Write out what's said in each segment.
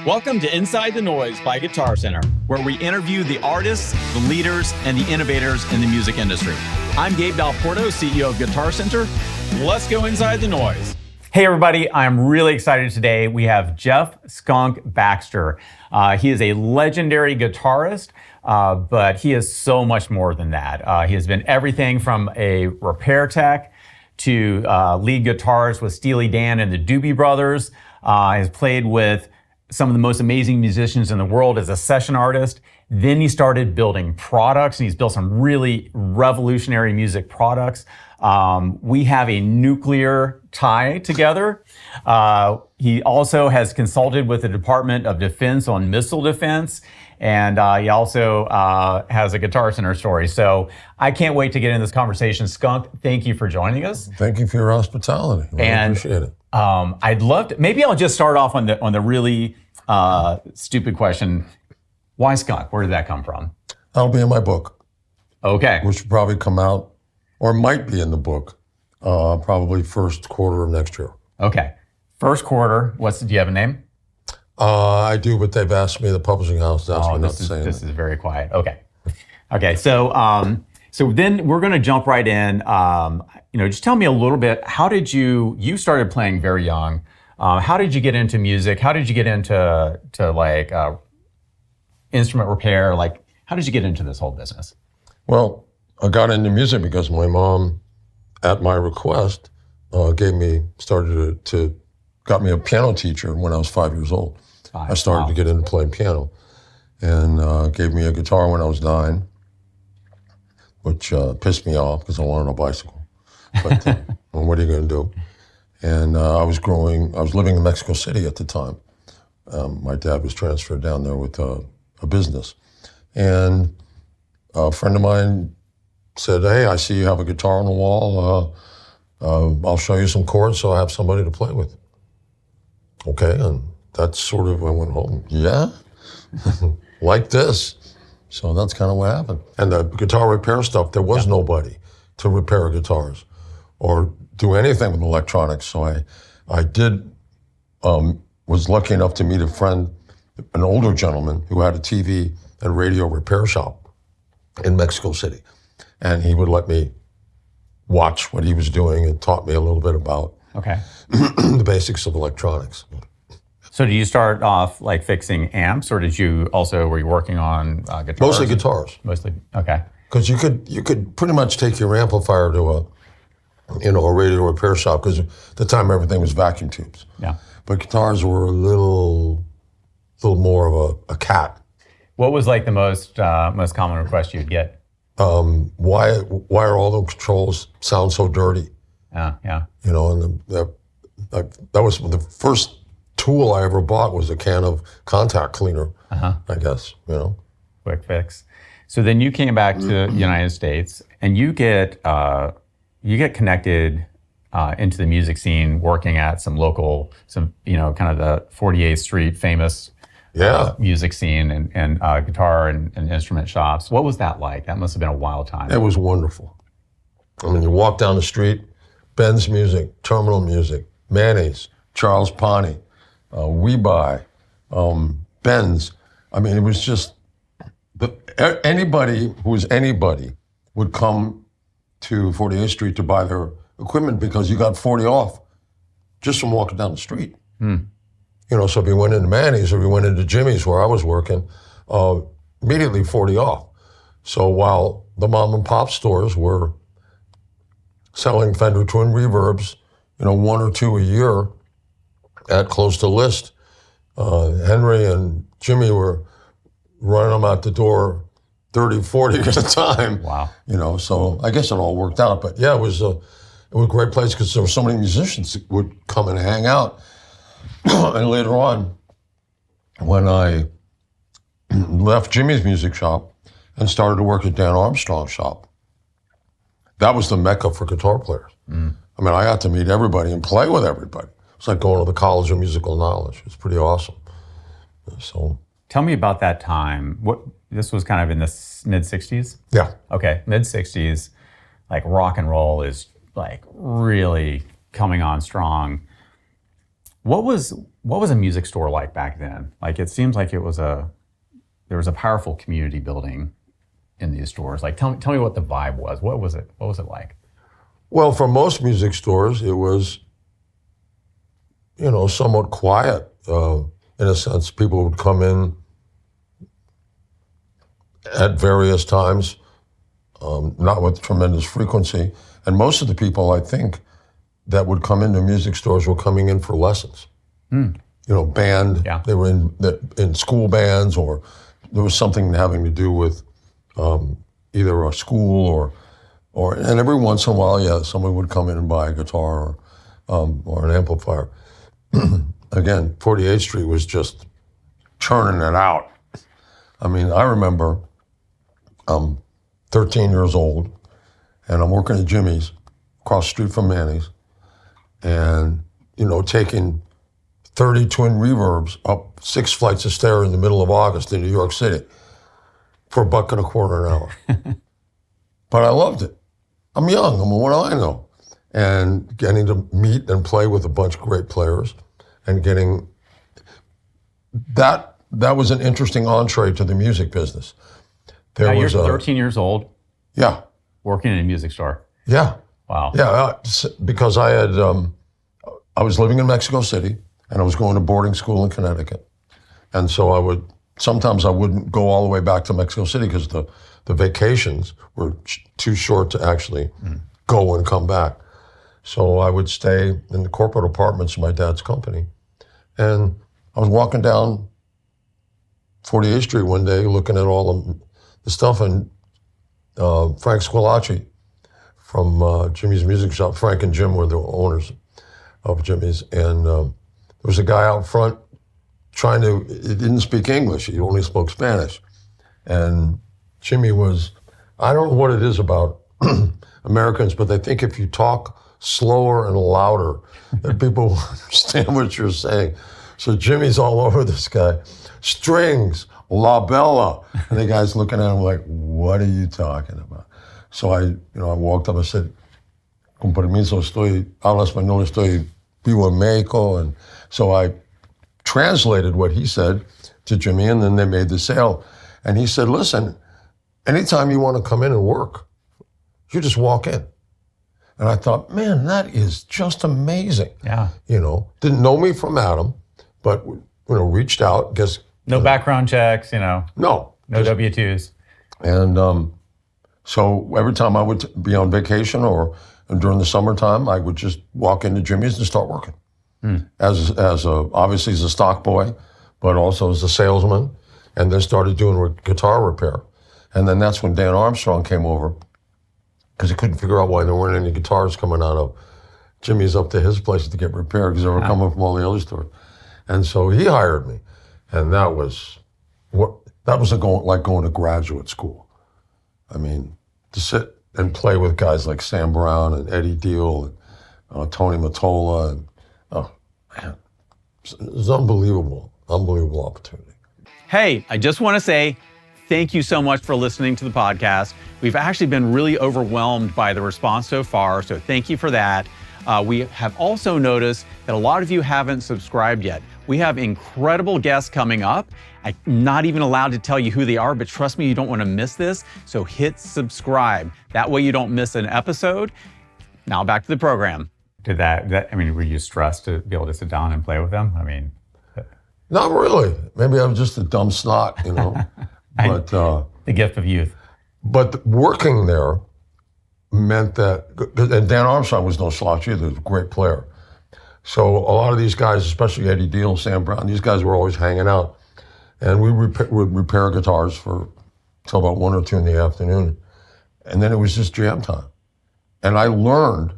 Welcome to Inside the Noise by Guitarcenter, where we interview the artists, the leaders, and the innovators in the music industry. I'm Gabe Dalporto, CEO of Guitarcenter. Let's go inside the noise. Hey everybody, I'm really excited today. We have Jeff Skunk Baxter. He is a legendary guitarist, but he is so much more than that. He has been everything from a repair tech to lead guitarist with Steely Dan and the Doobie Brothers. Has played with some of the most amazing musicians in the world as a session artist. Then he started building products, and he's built some really revolutionary music products. We have a nuclear tie together. He also has consulted with the Department of Defense on missile defense, and he also has a Guitar Center story. So I can't wait to get in this conversation. Skunk, thank you for joining us. Thank you for your hospitality. I appreciate it. I'd love to, maybe I'll just start off on the really stupid question. Why Skunk? Where did that come from? That'll be in my book. Okay. Which will probably come out, or might be in the book, probably first quarter of next year. Okay. First quarter, do you have a name? I do, but they've asked me, the publishing house asked me not to say this is very quiet. Okay. Okay, so then we're gonna jump right in. Just tell me a little bit, how did you started playing very young. How did you get into music? How did you get into instrument repair? Like, how did you get into this whole business? Well, I got into music because my mom, at my request, got me a piano teacher when I was 5 years old. I started to get into playing piano, and gave me a guitar when I was 9, which pissed me off because I wanted a bicycle. But well, what are you going to do? And I was living in Mexico City at the time. My dad was transferred down there with a business. And a friend of mine said, "Hey, I see you have a guitar on the wall. I'll show you some chords so I have somebody to play with." Okay, and that's sort of, I went home, yeah? Like this. So that's kind of what happened. And the guitar repair stuff, there was nobody to repair guitars or do anything with electronics. So I was lucky enough to meet a friend, an older gentleman who had a TV and radio repair shop in Mexico City. And he would let me watch what he was doing and taught me a little bit about the basics of electronics. So did you start off like fixing amps, or were you working on guitars? Mostly guitars. Mostly, okay. Because you could pretty much take your amplifier to a radio repair shop, because at the time everything was vacuum tubes. Yeah. But guitars were a little more of a cat. What was like the most common request you'd get? Why are all the controls sound so dirty? Yeah. And that was the first tool I ever bought, was a can of contact cleaner. I guess. Quick fix. So then you came back to the United States, and you get connected into the music scene, working at some kind of the 48th Street famous music scene and guitar and instrument shops. What was that like? That must have been a wild time. It was wonderful. I mean, you walk down the street, Ben's Music, Terminal Music, Manny's, Charles Pawnee, We Buy, Ben's. I mean, it was just, anybody who was anybody would come to 48th Street to buy their equipment because you got 40 off just from walking down the street. So if you went into Manny's or you went into Jimmy's where I was working, immediately 40 off. So while the mom and pop stores were selling Fender Twin Reverbs, 1 or 2 a year at close to list, Henry and Jimmy were running them out the door 30, 40 at a time. Wow. So I guess it all worked out. But yeah, it was a great place because there were so many musicians that would come and hang out. And later on, when I left Jimmy's music shop and started to work at Dan Armstrong's shop, that was the mecca for guitar players. I mean, I got to meet everybody and play with everybody. It's like going to the College of Musical Knowledge. It's pretty awesome. So, tell me about that time. This was kind of in the mid-'60s? Yeah. Okay, mid-'60s, like rock and roll is like really coming on strong. What was a music store like back then? Like, it seems like there was a powerful community building in these stores. Like, tell me what the vibe was. What was it like? Well, for most music stores, it was, somewhat quiet. In a sense, people would come in at various times, not with tremendous frequency. And most of the people, I think, that would come into music stores were coming in for lessons. Band. Yeah. They were in school bands, or there was something having to do with either a school and every once in a while, someone would come in and buy a guitar or an amplifier. Again, 48th Street was just churning it out. I mean, I remember I'm 13 years old, and I'm working at Jimmy's across the street from Manny's, and, taking 30 twin reverbs up 6 flights of stairs in the middle of August in New York City for $1.25 an hour. But I loved it. I'm young. What do I know? And getting to meet and play with a bunch of great players, and getting that was an interesting entree to the music business. You're 13 years old? Yeah. Working in a music store? Yeah. Wow. Yeah, because I was living in Mexico City, and I was going to boarding school in Connecticut. And so sometimes I wouldn't go all the way back to Mexico City because the vacations were too short to actually go and come back. So I would stay in the corporate apartments of my dad's company. And I was walking down 48th Street one day looking at all the stuff, and Frank Squilacci from Jimmy's Music Shop, Frank and Jim were the owners of Jimmy's, and there was a guy out front he didn't speak English, he only spoke Spanish. And Jimmy I don't know what it is about Americans, but they think if you talk slower and louder, that people will understand what you're saying. So Jimmy's all over this guy. Strings, La Bella. And the guy's looking at him like, what are you talking about? So I walked up and said, con permiso, hablo español, estoy vivo en Mexico. And so I translated what he said to Jimmy, and then they made the sale. And he said, listen, anytime you want to come in and work, you just walk in. And I thought, man, that is just amazing. Yeah. Didn't know me from Adam, but, reached out, guess. No background checks, No. No W-2s. And so every time I would be on vacation or during the summertime, I would just walk into Jimmy's and start working. Obviously as a stock boy, but also as a salesman, and then started doing guitar repair. And then that's when Dan Armstrong came over, because he couldn't figure out why there weren't any guitars coming out of Jimmy's up to his place to get repaired, because they were coming from all the other stores. And so he hired me, and that was like going to graduate school. I mean, to sit and play with guys like Sam Brown and Eddie Deal and Tony Mottola, and man, it was unbelievable opportunity. Hey, I just want to say thank you so much for listening to the podcast. We've actually been really overwhelmed by the response so far, so thank you for that. We have also noticed that a lot of you haven't subscribed yet. We have incredible guests coming up. I'm not even allowed to tell you who they are, but trust me, you don't want to miss this. So hit subscribe. That way you don't miss an episode. Now back to the program. Were you stressed to be able to sit down and play with them? Not really. Maybe I'm just a dumb snot, But the gift of youth. But working there meant that, and Dan Armstrong was no slouch either, he was a great player. So a lot of these guys, especially Eddie Deal, Sam Brown, these guys were always hanging out. And we would repair guitars till about 1 or 2 in the afternoon. And then it was just jam time. And I learned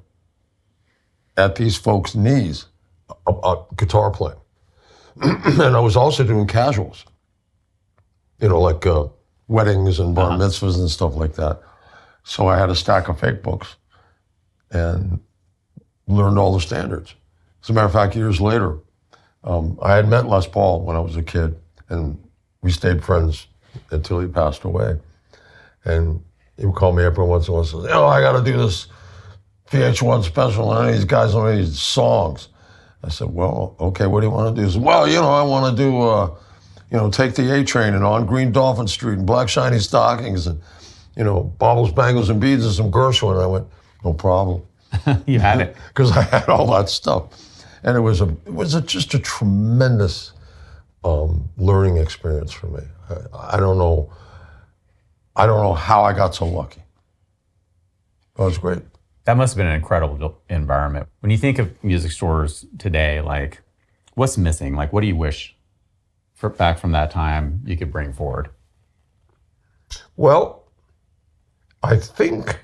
at these folks' knees about guitar playing. And I was also doing casuals, like weddings and bar mitzvahs and stuff like that. So I had a stack of fake books and learned all the standards. As a matter of fact, years later, I had met Les Paul when I was a kid, and we stayed friends until he passed away. And he would call me every once in a while and say, I got to do this VH1 special, and these guys don't know these songs. I said, well, okay, what do you want to do? He said, well, I want to do, take the A train and on Green Dolphin Street and black shiny stockings and, baubles, bangles, and beads and some Gershwin. And I went, no problem. You had it. Because I had all that stuff. And it was just a tremendous learning experience for me. I don't know how I got so lucky. It was great. That must have been an incredible environment. When you think of music stores today, like, what's missing? Like, what do you wish back from that time you could bring forward? Well, I think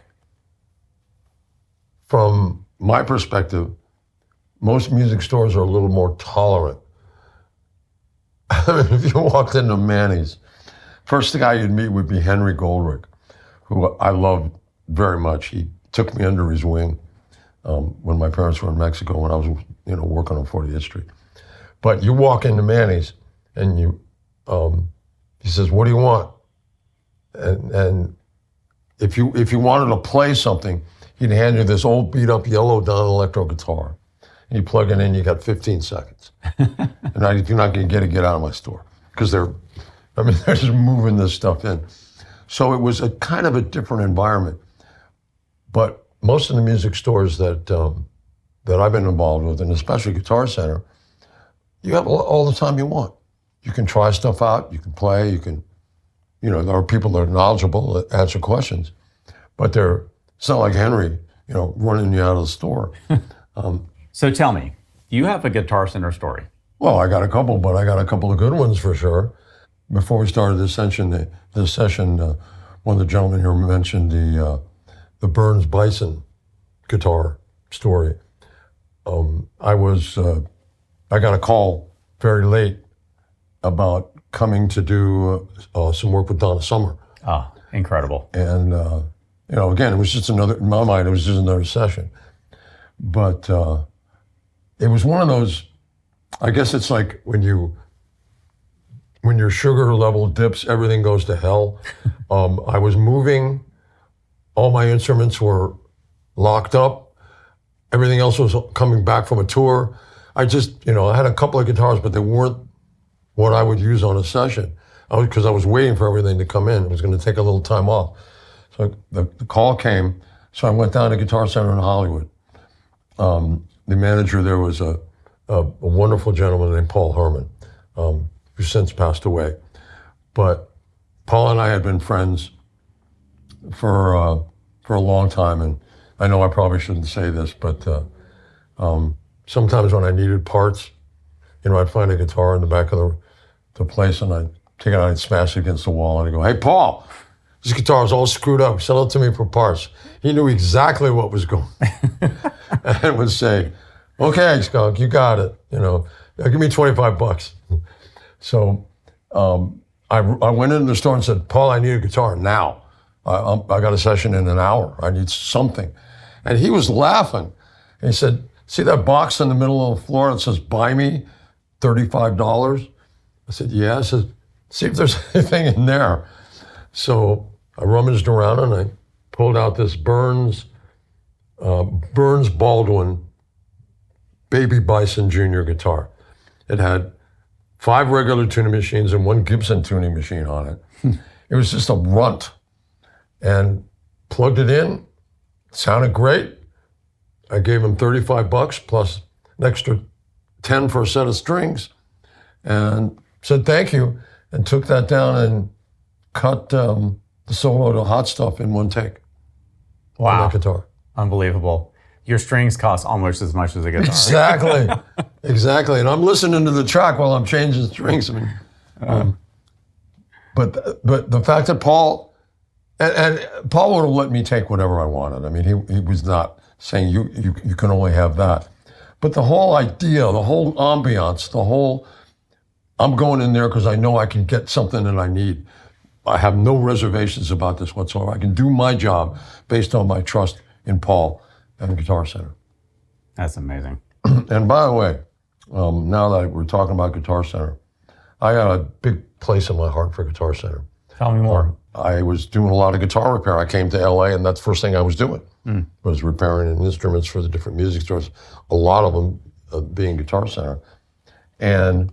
from my perspective, most music stores are a little more tolerant. I mean, if you walked into Manny's, first guy you'd meet would be Henry Goldrick, who I loved very much. He took me under his wing when my parents were in Mexico when I was, working on 40th Street. But you walk into Manny's and he says, "What do you want?" And if you wanted to play something, he'd hand you this old beat up yellow Don electro guitar. And you plug it in, you got 15 seconds. And you're not going to get out of my store because they're just moving this stuff in. So it was a kind of a different environment. But most of the music stores that I've been involved with, and especially Guitar Center, you have all the time you want. You can try stuff out, you can play, there are people that are knowledgeable that answer questions, but it's not like Henry, running you out of the store. So tell me, do you have a Guitar Center story? Well, I got a couple, but I got a couple of good ones for sure. Before we started this session, one of the gentlemen here mentioned the Burns Bison guitar story. I got a call very late about coming to do some work with Donna Summer. Oh, incredible. And, again, it was just in my mind, it was just another session. But it was one of those, I guess it's like when your sugar level dips, everything goes to hell. I was moving, all my instruments were locked up, everything else was coming back from a tour. I had a couple of guitars, but they weren't what I would use on a session. Because I was waiting for everything to come in. It was going to take a little time off. So the call came, so I went down to Guitar Center in Hollywood. The manager there was a wonderful gentleman named Paul Herman, who's since passed away. But Paul and I had been friends for a long time, and I know I probably shouldn't say this, but sometimes when I needed parts, I'd find a guitar in the back of the place, and I'd take it out and smash it against the wall, and I'd go, "Hey, Paul, this guitar is all screwed up. Sell it to me for parts." He knew exactly what was going on. And would say, "Okay, Skunk, you got it. Give me $25. So I went into the store and said, "Paul, I need a guitar now. I got a session in an hour. I need something." And he was laughing. And he said, "See that box in the middle of the floor that says, 'Buy me $35? I said, "Yeah." I said, "See if there's anything in there." So I rummaged around and I pulled out this Burns Baldwin Baby Bison Jr. guitar. It had 5 regular tuning machines and 1 Gibson tuning machine on it. It was just a runt. And plugged it in, sounded great. I gave him $35 plus an extra 10 for a set of strings and said thank you, and took that down and cut the solo to Hot Stuff in one take. Wow. On that guitar. Unbelievable. Your strings cost almost as much as a guitar. Exactly. Exactly. And I'm listening to the track while I'm changing strings. But the fact that Paul, and Paul would have let me take whatever I wanted. I mean, he was not saying you can only have that. But the whole idea, the whole ambiance, I'm going in there because I know I can get something that I need. I have no reservations about this whatsoever. I can do my job based on my trust in Paul and Guitar Center. That's amazing. And by the way, now that we're talking about Guitar Center, I got a big place in my heart for Guitar Center. Tell me more. I was doing a lot of guitar repair. I came to LA, and that's the first thing I was doing, was repairing instruments for the different music stores. A lot of them being Guitar Center. And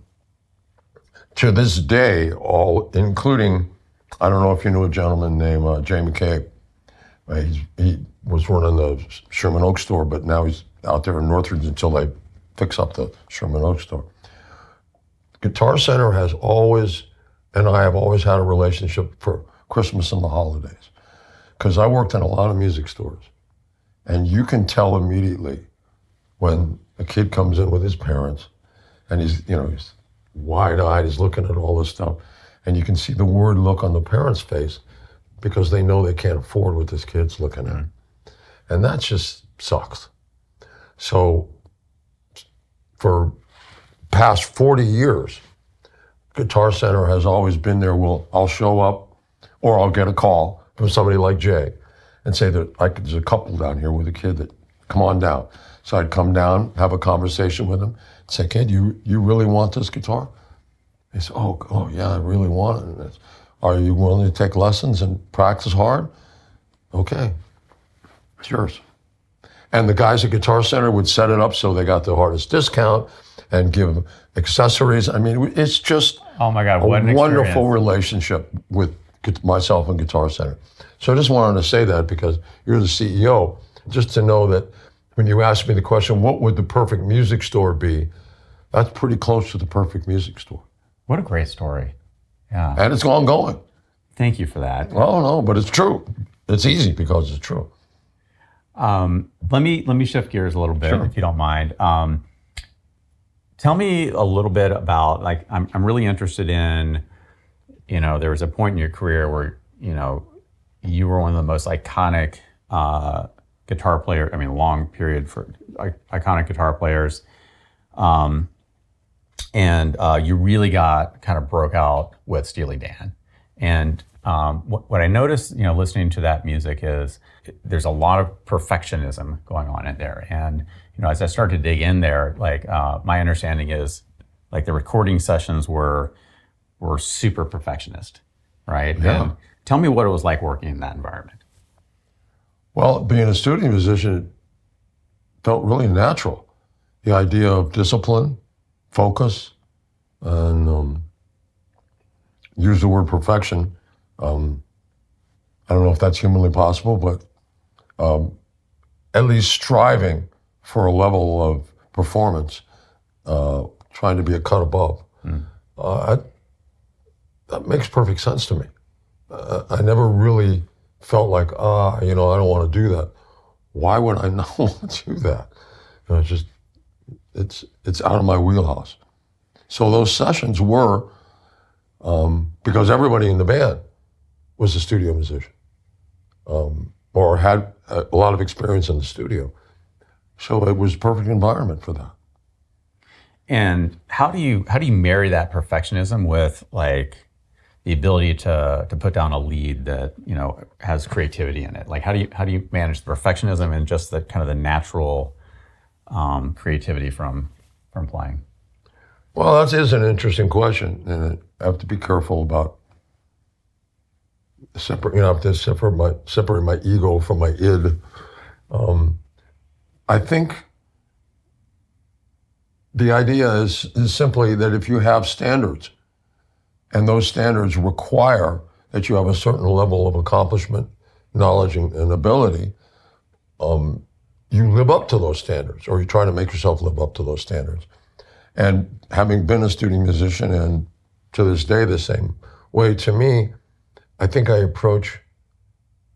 to this day, including, I don't know if you knew a gentleman named Jay McCabe. He was running the Sherman Oaks store, but now he's out there in Northridge until they fix up the Sherman Oaks store. Guitar Center has always, and I have always had a relationship for Christmas and the holidays, because I worked in a lot of music stores, and you can tell immediately when a kid comes in with his parents, and he's wide-eyed, he's looking at all this stuff, and you can see the worried look on the parents' face because they know they can't afford what this kid's looking at. And that just sucks. So for past 40 years, Guitar Center has always been there. I'll show up, or I'll get a call from somebody like Jay and say that there's a couple down here with a kid that, come on down. So I'd come down, have a conversation with him, say, kid, you really want this guitar? He said, oh yeah, I really want it. Are you willing to take lessons and practice hard? Okay, it's yours. And the guys at Guitar Center would set it up so they got the hardest discount and give accessories. I mean, it's just oh my God, a what an wonderful relationship with myself and Guitar Center. So I just wanted to say that because you're the CEO, just to know that when you ask me the question, what would the perfect music store be? That's pretty close to the perfect music store. What a great story. Yeah. And it's ongoing. Thank you for that. Oh, no, but it's true. It's easy because it's true. Let me shift gears a little bit, Sure. if you don't mind. Tell me a little bit about, like, I'm really interested in, there was a point in your career where, you were one of the most iconic guitar player, long period for iconic guitar players. And you really broke out with Steely Dan. And what I noticed, listening to that music is there's a lot of perfectionism going on in there. And, as I started to dig in there, my understanding is the recording sessions were super perfectionist, right? Yeah. And tell me what it was like working in that environment. Well, being a studio musician, it felt really natural. The idea of discipline, focus, and use the word perfection. I don't know if that's humanly possible, but at least striving for a level of performance, trying to be a cut above. That makes perfect sense to me. I never really felt like, I don't want to do that. Why would I not want to do that? It's out of my wheelhouse. So those sessions were, because everybody in the band was a studio musician, or had a lot of experience in the studio. So it was a perfect environment for that. And how do you marry that perfectionism with the ability to put down a lead that has creativity in it? How do you manage the perfectionism and just the kind of the natural creativity from playing? Well, that is an interesting question, and I have to be careful about separate my ego from my id. I think the idea is simply that if you have standards, and those standards require that you have a certain level of accomplishment, knowledge, and ability, you live up to those standards, or you try to make yourself live up to those standards. And having been a studio musician, and to this day the same way, to me, I think I approach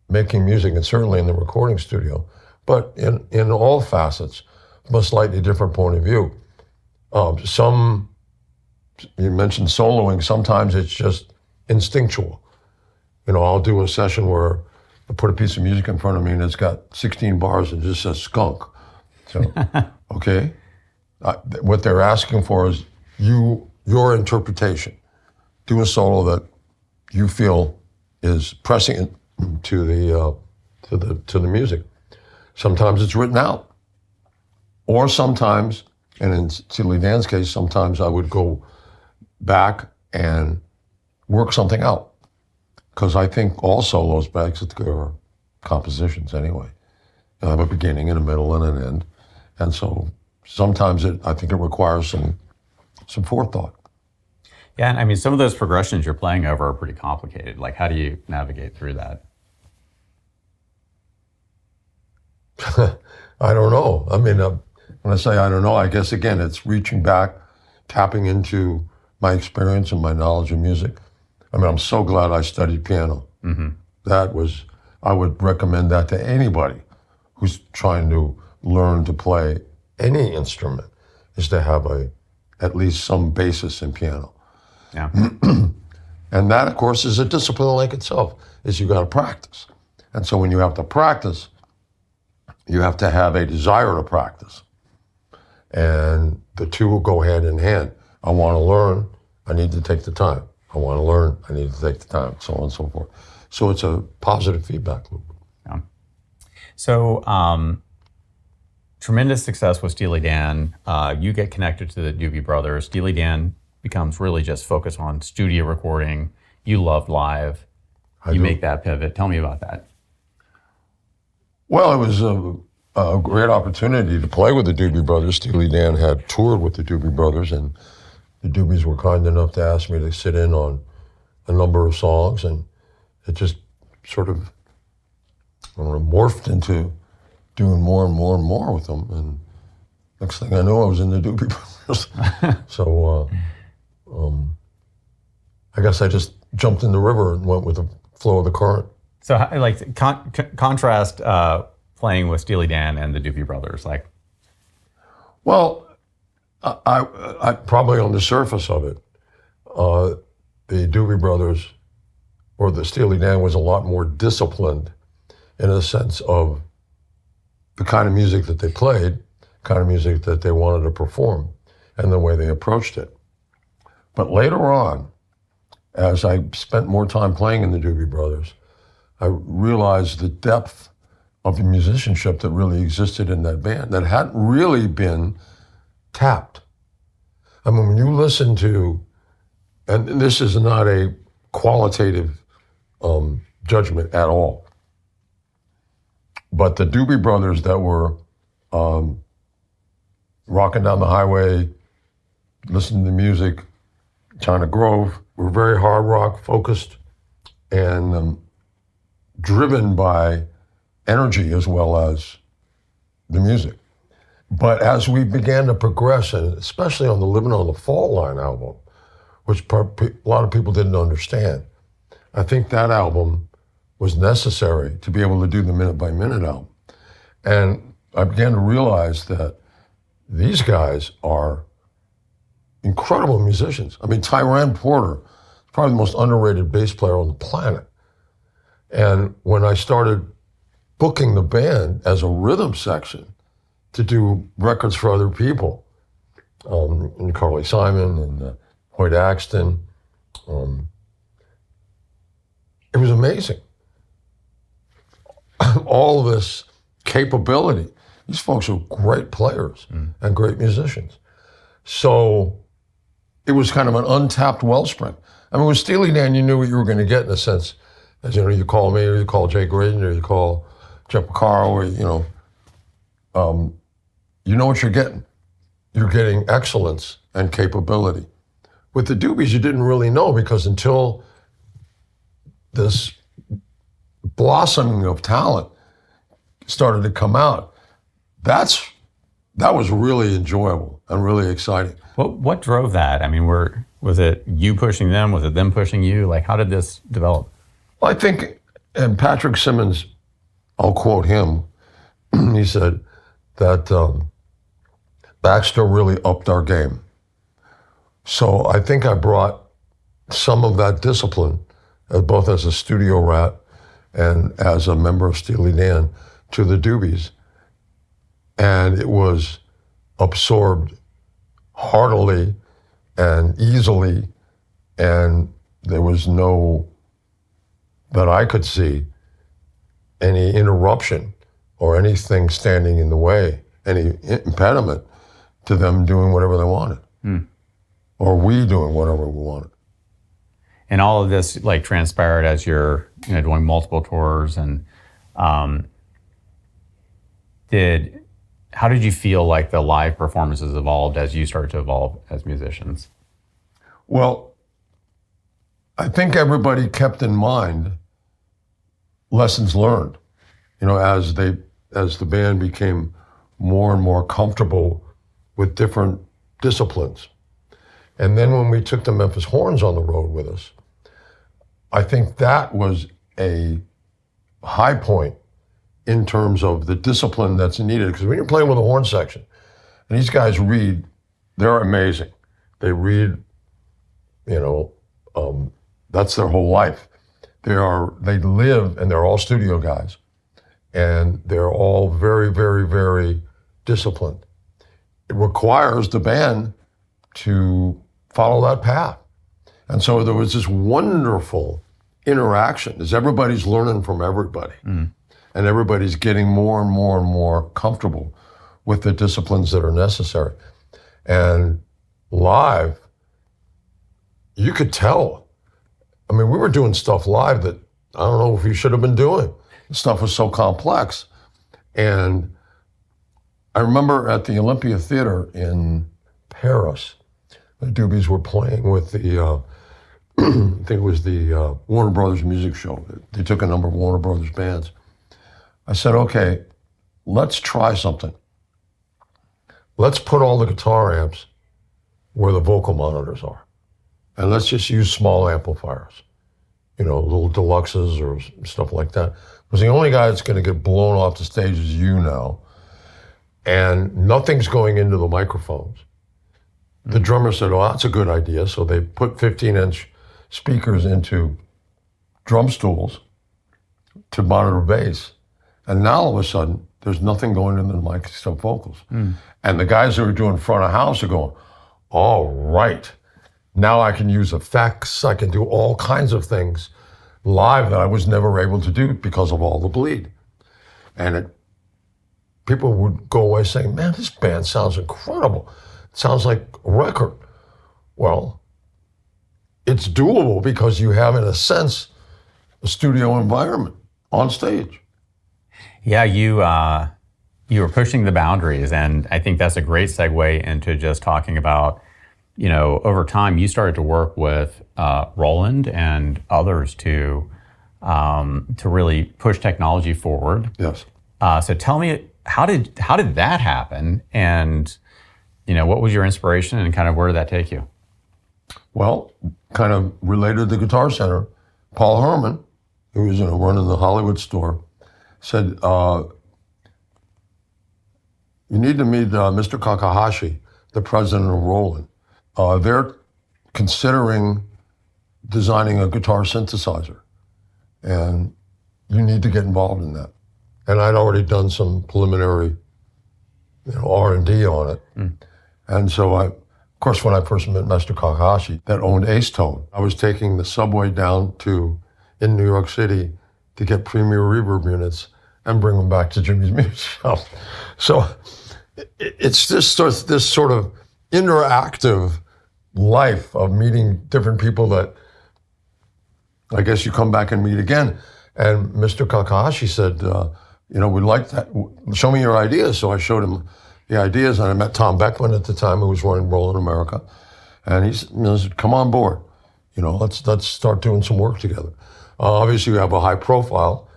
making music, and certainly in the recording studio, but in all facets, from a slightly different point of view. You mentioned soloing. Sometimes it's just instinctual. I'll do a session where I put a piece of music in front of me and it's got 16 bars and it just says skunk. So, okay. What they're asking for is your interpretation. Do a solo that you feel is pressing it to the music. Sometimes it's written out, or sometimes, and in Steely Dan's case, sometimes I would go back and work something out, because I think all solos basically are compositions anyway. You have a beginning and a middle and an end, and so sometimes I think it requires some forethought. Yeah, and I mean, some of those progressions you're playing over are pretty complicated. Like, how do you navigate through that? I don't know. I mean, when I say I don't know, I guess, again, it's reaching back, tapping into my experience and my knowledge of music. I mean, I'm so glad I studied piano. Mm-hmm. I would recommend that to anybody who's trying to learn to play any instrument, is to have at least some basis in piano. Yeah. And that, of course, is a discipline like itself, is you got to practice. And so when you have to practice, you have to have a desire to practice. And the two will go hand in hand. I want to learn, I need to take the time. I want to learn, I need to take the time, so on and so forth. So it's a positive feedback loop. Yeah. So, tremendous success with Steely Dan. You get connected to the Doobie Brothers. Steely Dan becomes really just focused on studio recording. You love live. You make that pivot. Tell me about that. Well, it was a great opportunity to play with the Doobie Brothers. Steely Dan had toured with the Doobie Brothers, and the Doobies were kind enough to ask me to sit in on a number of songs, and it just sort of morphed into doing more and more and more with them. And next thing I knew, I was in the Doobie Brothers. So I guess I just jumped in the river and went with the flow of the current. So, like, contrast playing with Steely Dan and the Doobie Brothers, like. Well, I probably on the surface of it, the Doobie Brothers or the Steely Dan was a lot more disciplined in a sense of the kind of music that they played, kind of music that they wanted to perform, and the way they approached it. But later on, as I spent more time playing in the Doobie Brothers, I realized the depth of the musicianship that really existed in that band that hadn't really been tapped. I mean, when you listen to, and this is not a qualitative judgment at all, but the Doobie Brothers that were rocking down the highway, listening to music, China Grove, were very hard rock focused and driven by energy as well as the music. But as we began to progress, and especially on the Living on the Fault Line album, which a lot of people didn't understand, I think that album was necessary to be able to do the Minute by Minute album. And I began to realize that these guys are incredible musicians. I mean, Tyran Porter is probably the most underrated bass player on the planet. And when I started booking the band as a rhythm section to do records for other people, and Carly Simon and Hoyt Axton, it was amazing. All this capability. These folks are great players and great musicians. So it was kind of an untapped wellspring. I mean, with Steely Dan, you knew what you were going to get in a sense. As you know, you call me, or you call Jay Graydon, or you call Jeff Porcaro, or you know what you're getting. You're getting excellence and capability. With the Doobies, you didn't really know, because until this blossoming of talent started to come out, that was really enjoyable and really exciting. What drove that? I mean, was it you pushing them? Was it them pushing you? Like, how did this develop? Well, I think, and Patrick Simmons, I'll quote him, he said that Baxter really upped our game. So I think I brought some of that discipline, both as a studio rat and as a member of Steely Dan, to the Doobies. And it was absorbed heartily and easily, and there was no, that I could see, any interruption or anything standing in the way, any impediment to them doing whatever they wanted, or we doing whatever we wanted. And all of this like transpired as you're doing multiple tours, and how did you feel like the live performances evolved as you started to evolve as musicians? Well, I think everybody kept in mind lessons learned, as the band became more and more comfortable with different disciplines. And then when we took the Memphis Horns on the road with us, I think that was a high point in terms of the discipline that's needed. Because when you're playing with a horn section, and these guys read, they're amazing. They read, that's their whole life. They live, and they're all studio guys. And they're all very, very, very disciplined. It requires the band to follow that path. And so there was this wonderful interaction as everybody's learning from everybody. And everybody's getting more and more and more comfortable with the disciplines that are necessary. And live, you could tell. I mean, we were doing stuff live that I don't know if we should have been doing. The stuff was so complex. And I remember at the Olympia Theater in Paris, the Doobies were playing with the, I think it was the Warner Brothers music show. They took a number of Warner Brothers bands. I said, okay, let's try something. Let's put all the guitar amps where the vocal monitors are. And let's just use small amplifiers, little deluxes or stuff like that. Because the only guy that's going to get blown off the stage is you now. And nothing's going into the microphones. The drummer said, oh, that's a good idea. So they put 15-inch speakers into drum stools to monitor bass. And now all of a sudden, there's nothing going into the mic except vocals. And the guys that are doing front of house are going, all right, now I can use effects. I can do all kinds of things live that I was never able to do because of all the bleed. And people would go away saying, man, this band sounds incredible. It sounds like a record. Well, it's doable because you have, in a sense, a studio environment on stage. Yeah, you were pushing the boundaries, and I think that's a great segue into just talking about, over time you started to work with Roland and others to really push technology forward. Yes. So tell me, how did that happen, and what was your inspiration, and kind of where did that take you? Well, kind of related to Guitar Center, Paul Herman, who was running the Hollywood store, said, you need to meet Mr. Kakahashi, the president of Roland. They're considering designing a guitar synthesizer, and you need to get involved in that. And I'd already done some preliminary R&D on it. And so of course, when I first met Mr. Kakahashi, that owned Ace Tone, I was taking the subway down in New York City to get Premier Reverb units and bring them back to Jimmy's Music Shop. So it's this sort of interactive life of meeting different people that I guess you come back and meet again. And Mr. Kakahashi said, we'd like that. Show me your ideas. So I showed him the ideas, and I met Tom Beckman at the time, who was running Roland America. And he said, come on board. Let's start doing some work together. Obviously, you have a high profile.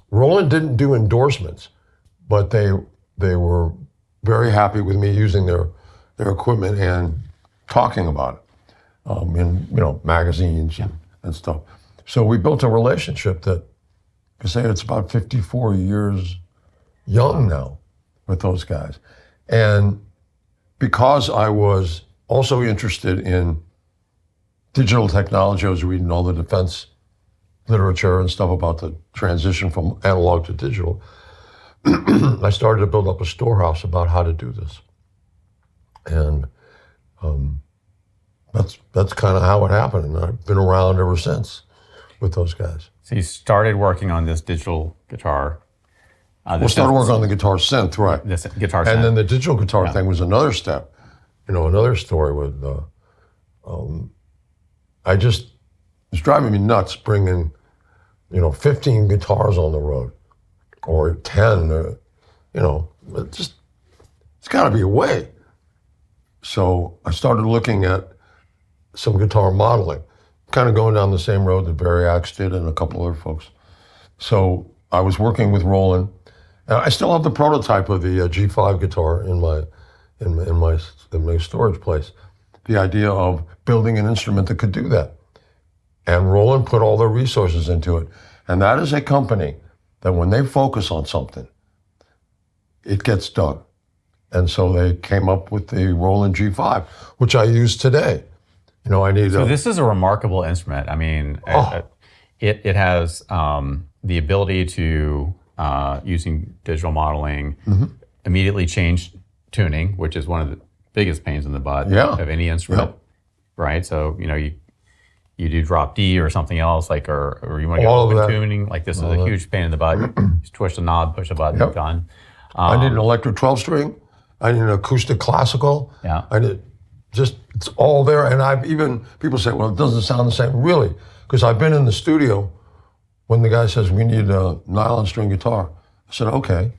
Roland didn't do endorsements, but they were very happy with me using their equipment and talking about it in magazines and stuff. So we built a relationship that, I say it's about 54 years young now with those guys. And because I was also interested in digital technology, I was reading all the defense literature and stuff about the transition from analog to digital. I started to build up a storehouse about how to do this. And that's kind of how it happened. And I've been around ever since with those guys. So you started working on this digital guitar. We started working on the guitar synth, right. This guitar synth. And then the digital guitar thing was another step. Another story with, it was driving me nuts bringing, 15 guitars on the road, or 10, It's got to be a way. So I started looking at some guitar modeling, kind of going down the same road that Barry Axe did and a couple other folks. So I was working with Roland, and I still have the prototype of the G5 guitar in my storage place. The idea of building an instrument that could do that. And Roland put all their resources into it. And that is a company that when they focus on something, it gets done. And so they came up with the Roland G5, which I use today. You know, I need So this is a remarkable instrument. I mean, it has the ability to, using digital modeling, immediately change tuning, which is one of the biggest pains in the butt of any instrument, right? So, you know, you do drop D or something else, like, or you want to get open tuning, like this is a huge pain in the butt. Just twist a knob, push a button, done. I need an electric 12-string. I need an acoustic classical. I need it's all there. And I've even, people say, well, it doesn't sound the same. Really, because I've been in the studio when the guy says, we need a nylon string guitar. I said, okay.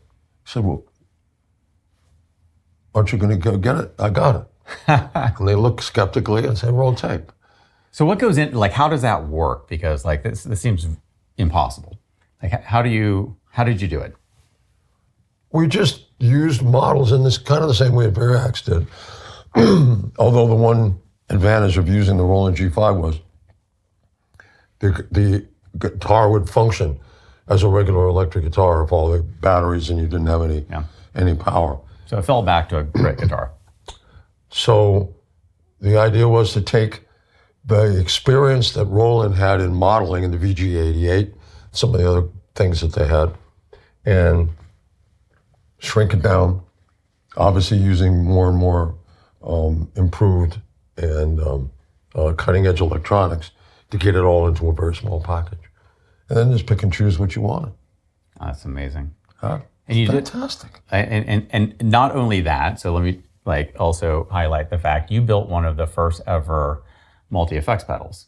He said, well, aren't you going to go get it? I got it. And they look skeptically and say, roll tape. So what goes in, like, how does that work? Because like this seems impossible. Like, how did you do it? We just used models in this kind of the same way that Barry Axe did. Although the one advantage of using the Roland G5 was the guitar would function as a regular electric guitar if all the batteries and you didn't have any power. So it fell back to a great guitar. So the idea was to take the experience that Roland had in modeling in the VG88, some of the other things that they had, and shrink it down, obviously using more and more improved and cutting edge electronics to get it all into a very small package. And then just pick and choose what you wanted. That's amazing. And you fantastic. And not only that, so let me also highlight the fact you built one of the first ever multi-effects pedals.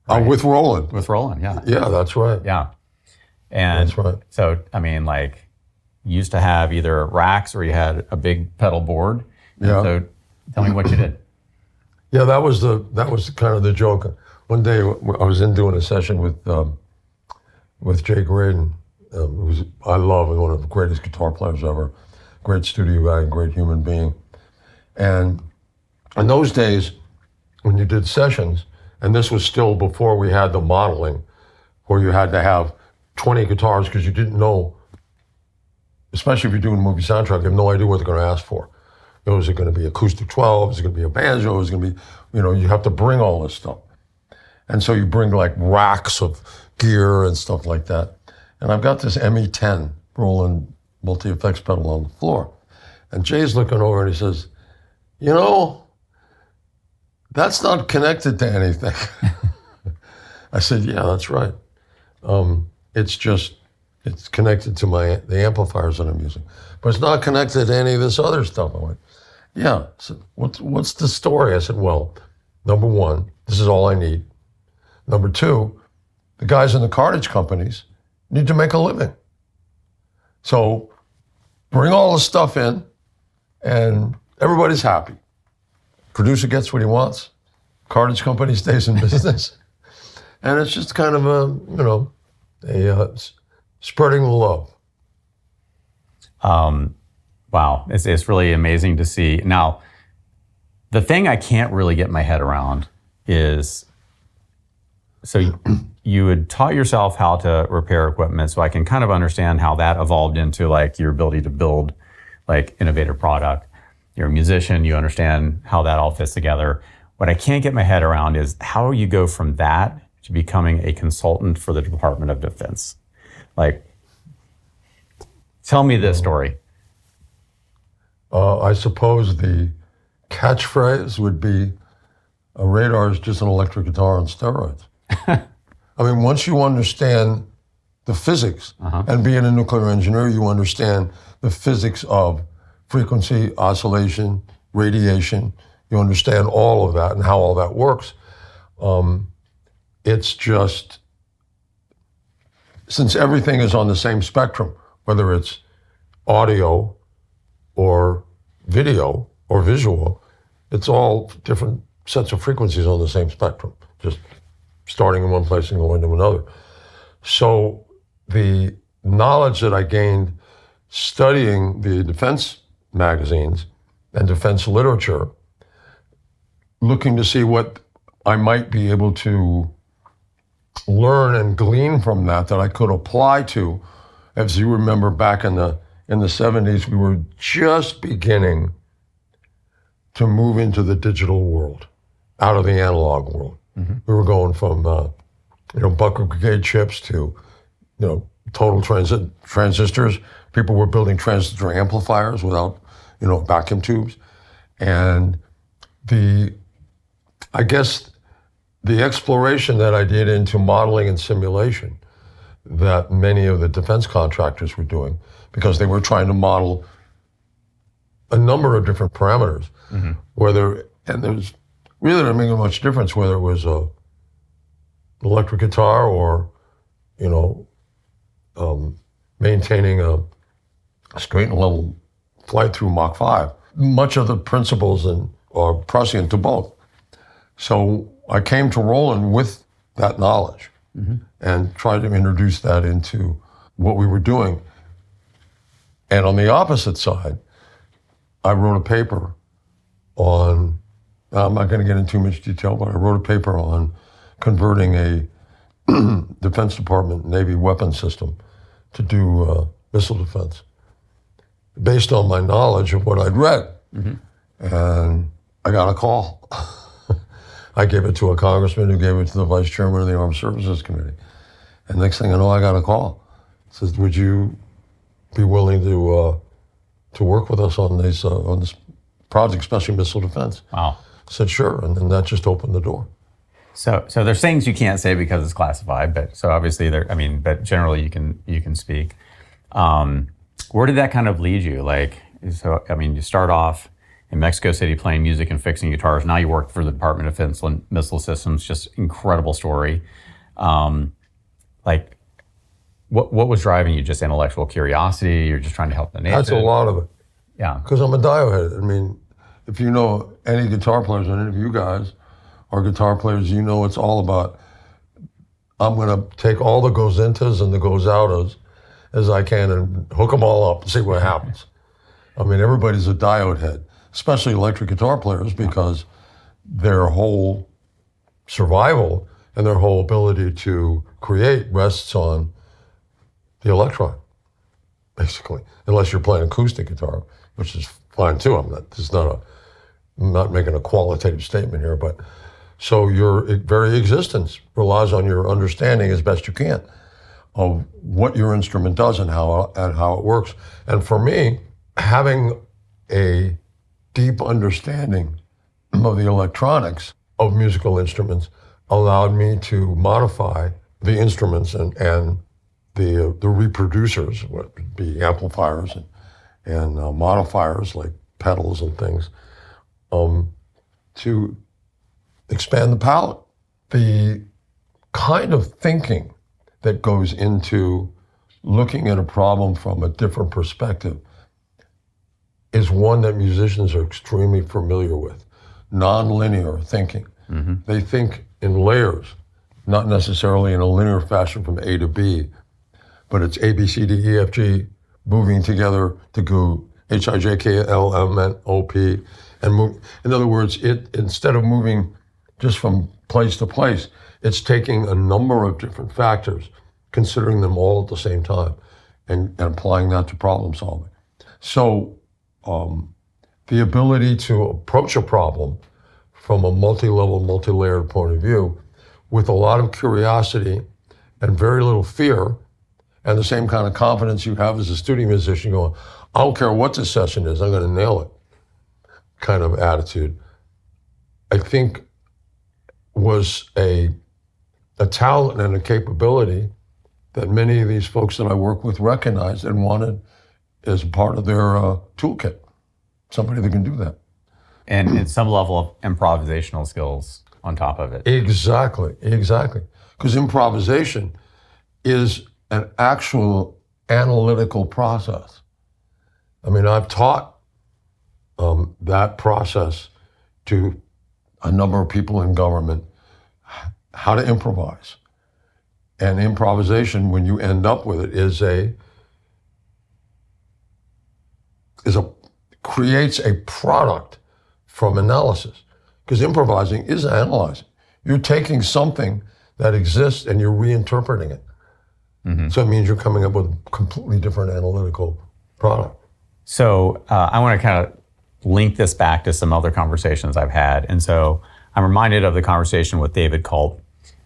Right? With Roland. With Roland, yeah. Yeah, that's right. Yeah. And that's right. So, I mean, like, you used to have either racks or you had a big pedal board. Yeah. So tell me what you did. Yeah, that was kind of the joke. One day I was doing a session with Jay Graydon, who's I love and one of the greatest guitar players ever, great studio guy and great human being. And in those days, when you did sessions, and this was still before we had the modeling, where you had to have 20 guitars because you didn't know, especially if you're doing a movie soundtrack, you have no idea what they're going to ask for. You know, is it going to be acoustic 12? Is it going to be a banjo? Is it going to be, you have to bring all this stuff. And so you bring like racks of gear and stuff like that. And I've got this ME10 Roland multi-effects pedal on the floor. And Jay's looking over and he says, that's not connected to anything. I said, yeah, that's right. It's connected to the amplifiers that I'm using. But it's not connected to any of this other stuff. I went, yeah. So what's the story? I said, well, number one, this is all I need. Number two, the guys in the cartage companies need to make a living. So bring all the stuff in and everybody's happy. Producer gets what he wants. Cartage company stays in business. And it's just kind of spreading the love. Wow, it's really amazing to see. Now, the thing I can't really get my head around is, so you had taught yourself how to repair equipment, so I can kind of understand how that evolved into like your ability to build like innovative product. You're a musician, you understand how that all fits together. What I can't get my head around is how you go from that to becoming a consultant for the Department of Defense. Like, tell me this story. I suppose the catchphrase would be, a radar is just an electric guitar on steroids. I mean, once you understand the physics, and being a nuclear engineer, you understand the physics of frequency, oscillation, radiation. You understand all of that and how all that works. It's just, since everything is on the same spectrum, whether it's audio, or video or visual, it's all different sets of frequencies on the same spectrum, just starting in one place and going to another. So the knowledge that I gained studying the defense magazines and defense literature, looking to see what I might be able to learn and glean from that I could apply to, as you remember back in the 70s, we were just beginning to move into the digital world, out of the analog world. Mm-hmm. We were going from bucket brigade chips to total transistors. People were building transistor amplifiers without vacuum tubes. And I guess the exploration that I did into modeling and simulation that many of the defense contractors were doing, because they were trying to model a number of different parameters, and there's really not making much difference whether it was an electric guitar or, maintaining a straight and level flight through Mach 5. Much of the principles are prescient to both. So I came to Roland with that knowledge and tried to introduce that into what we were doing. And on the opposite side, I wrote a paper on, I'm not going to get into too much detail, but I wrote a paper on converting a Defense Department Navy weapons system to do missile defense based on my knowledge of what I'd read. And I got a call. I gave it to a congressman who gave it to the vice chairman of the Armed Services Committee. And next thing I know, I got a call. It says, would you be willing to work with us on this project, especially missile defense? Wow. I said, sure, and then that just opened the door. So there's things you can't say because it's classified, but so obviously but generally you can speak. Where did that kind of lead you? You start off in Mexico City playing music and fixing guitars. Now you work for the Department of Defense Missile Systems. Just incredible story. What was driving you? Just intellectual curiosity? You're just trying to help the nation? That's a lot of it. Yeah. Because I'm a diohead. I mean, if you know any guitar players, or any of you guys are guitar players, it's all about, I'm going to take all the goes intas and the goes outas as I can and hook them all up and see what happens. I mean, everybody's a diode head, especially electric guitar players, because their whole survival and their whole ability to create rests on the electron, basically, unless you're playing acoustic guitar, which is fine too. I'm not making a qualitative statement here, but so your very existence relies on your understanding as best you can of what your instrument does and how it works. And for me, having a deep understanding of the electronics of musical instruments allowed me to modify the instruments and the reproducers, what would be amplifiers and modifiers like pedals and things, to expand the palette. The kind of thinking that goes into looking at a problem from a different perspective is one that musicians are extremely familiar with. Non-linear thinking. They think in layers, not necessarily in a linear fashion from A to B, but it's A, B, C, D, E, F, G, moving together to go H, I, J, K, L, M, N, O, P, and move. In other words, instead of moving just from place to place, it's taking a number of different factors, considering them all at the same time, and applying that to problem solving. So the ability to approach a problem from a multi-level, multi-layered point of view with a lot of curiosity and very little fear, and the same kind of confidence you have as a studio musician going, I don't care what this session is, I'm going to nail it, kind of attitude, I think was a talent and a capability that many of these folks that I work with recognized and wanted as part of their toolkit. Somebody that can do that. And some level of improvisational skills on top of it. Exactly. Because improvisation is an actual analytical process. I mean, I've taught that process to a number of people in government how to improvise. And improvisation, when you end up with it, creates a product from analysis. Because improvising is analyzing. You're taking something that exists and you're reinterpreting it. Mm-hmm. So it means you're coming up with a completely different analytical product. So I want to kind of link this back to some other conversations I've had. And so I'm reminded of the conversation with David Culp,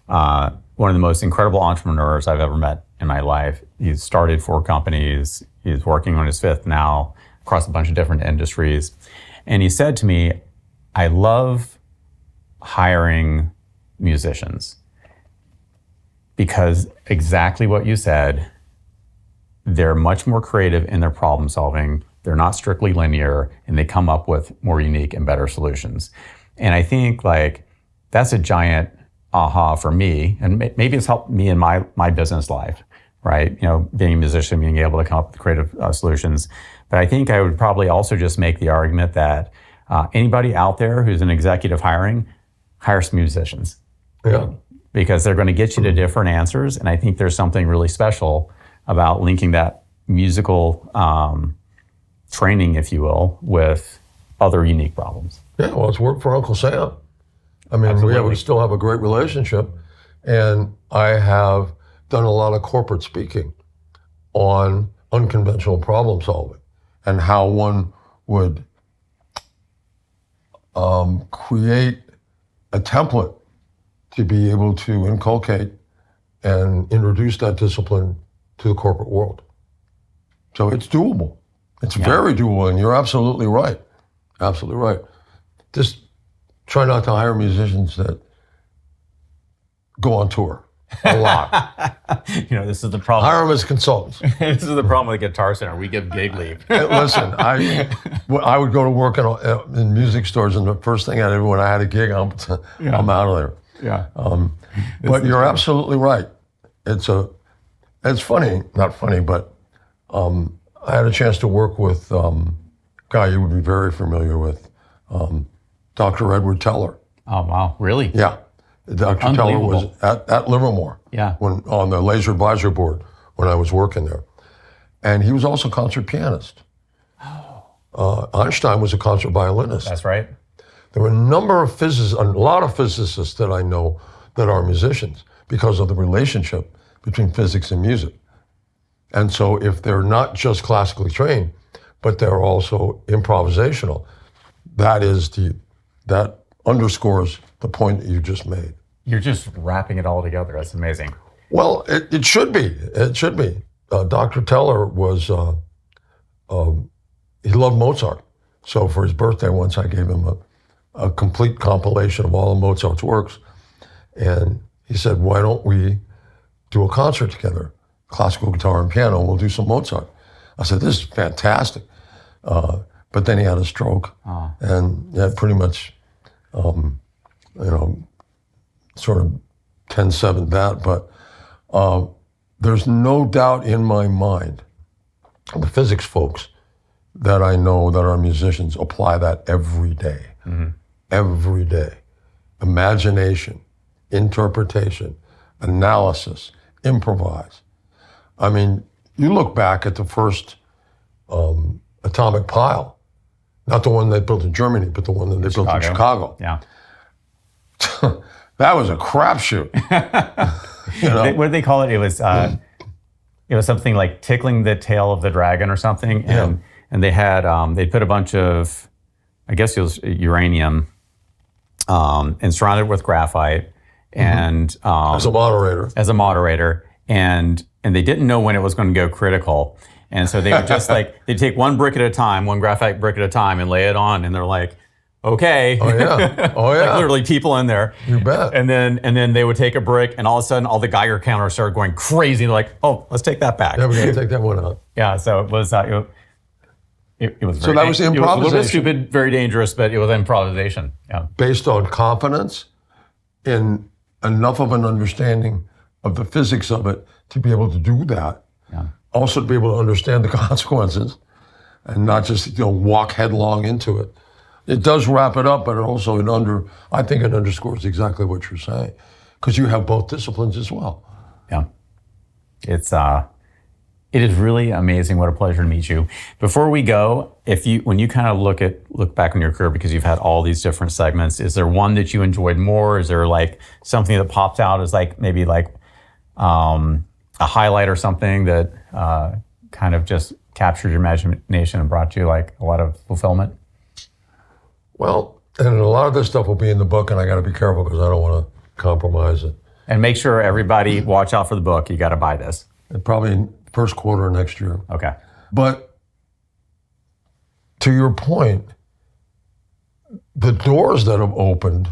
one of the most incredible entrepreneurs I've ever met in my life. He's started 4 companies. He's working on his 5th now across a bunch of different industries. And he said to me, I love hiring musicians because exactly what you said, they're much more creative in their problem solving. They're not strictly linear, and they come up with more unique and better solutions. And I think like that's a giant aha for me, and maybe it's helped me in my business life, right? You know, being a musician, being able to come up with creative solutions. But I think I would probably also just make the argument that anybody out there who's in executive hiring, hire some musicians. Yeah. Because they're going to get you to different answers. And I think there's something really special about linking that musical training, if you will, with other unique problems. Yeah, well, it's worked for Uncle Sam. I mean, we still have a great relationship. And I have done a lot of corporate speaking on unconventional problem solving and how one would create a template to be able to inculcate and introduce that discipline to the corporate world. So it's doable. It's very doable, and you're absolutely right. Absolutely right. Just try not to hire musicians that go on tour a lot. You know, this is the problem. Hire them as consultants. This is the problem with Guitar Center. We give Gabe leave. Hey, listen, I would go to work in music stores, and the first thing I did when I had a gig, I'm out of there. Yeah. But you're absolutely right. It's funny, not funny, but I had a chance to work with a guy you would be very familiar with, Dr. Edward Teller. Oh, wow. Really? Yeah. Dr. Teller was at Livermore on the Laser Advisory Board when I was working there. And he was also a concert pianist. Oh. Einstein was a concert violinist. That's right. There were a lot of physicists that I know that are musicians because of the relationship between physics and music. And so if they're not just classically trained, but they're also improvisational, that underscores the point that you just made. You're just wrapping it all together. That's amazing. Well, it should be. It should be. Dr. Teller was, he loved Mozart. So for his birthday once, I gave him a complete compilation of all of Mozart's works. And he said, why don't we do a concert together? Classical guitar and piano, and we'll do some Mozart. I said, this is fantastic. But then he had a stroke. Oh. And that pretty much, sort of 10-7 that. But there's no doubt in my mind, the physics folks that I know that are musicians apply that every day. Mm-hmm. Every day. Imagination, interpretation, analysis, improvise. I mean, you look back at the first atomic pile, not the one they built in Germany, but the one that they built in Chicago. Yeah. That was a crapshoot. What did they call it? It was something like tickling the tail of the dragon or something. And they had, they put a bunch of, I guess it was uranium, and surrounded it with graphite. And as a moderator. And they didn't know when it was going to go critical. And so they would just they'd take one brick at a time, one graphite brick at a time, and lay it on. And they're like, okay. Oh yeah. Like literally people in there. You bet. And then they would take a brick, and all of a sudden all the Geiger counters started going crazy. They're like, oh, let's take that back. Yeah, we got to take that one out. Yeah. So it was. It was. So that was improvisation. It was a little bit stupid, very dangerous, but it was improvisation. Yeah. Based on confidence in enough of an understanding of the physics of it to be able to do that. Yeah. Also to be able to understand the consequences and not just walk headlong into it. It does wrap it up, but I think it underscores exactly what you're saying, because you have both disciplines as well. Yeah, it is really amazing. What a pleasure to meet you. Before we go, when you kind of look back on your career, because you've had all these different segments, is there one that you enjoyed more? Is there like something that popped out as like maybe like a highlight or something that kind of just captured your imagination and brought you like a lot of fulfillment? Well, and a lot of this stuff will be in the book, and I got to be careful because I don't want to compromise it. And make sure everybody watch out for the book. You got to buy this. Probably in first quarter next year. Okay. But to your point, the doors that have opened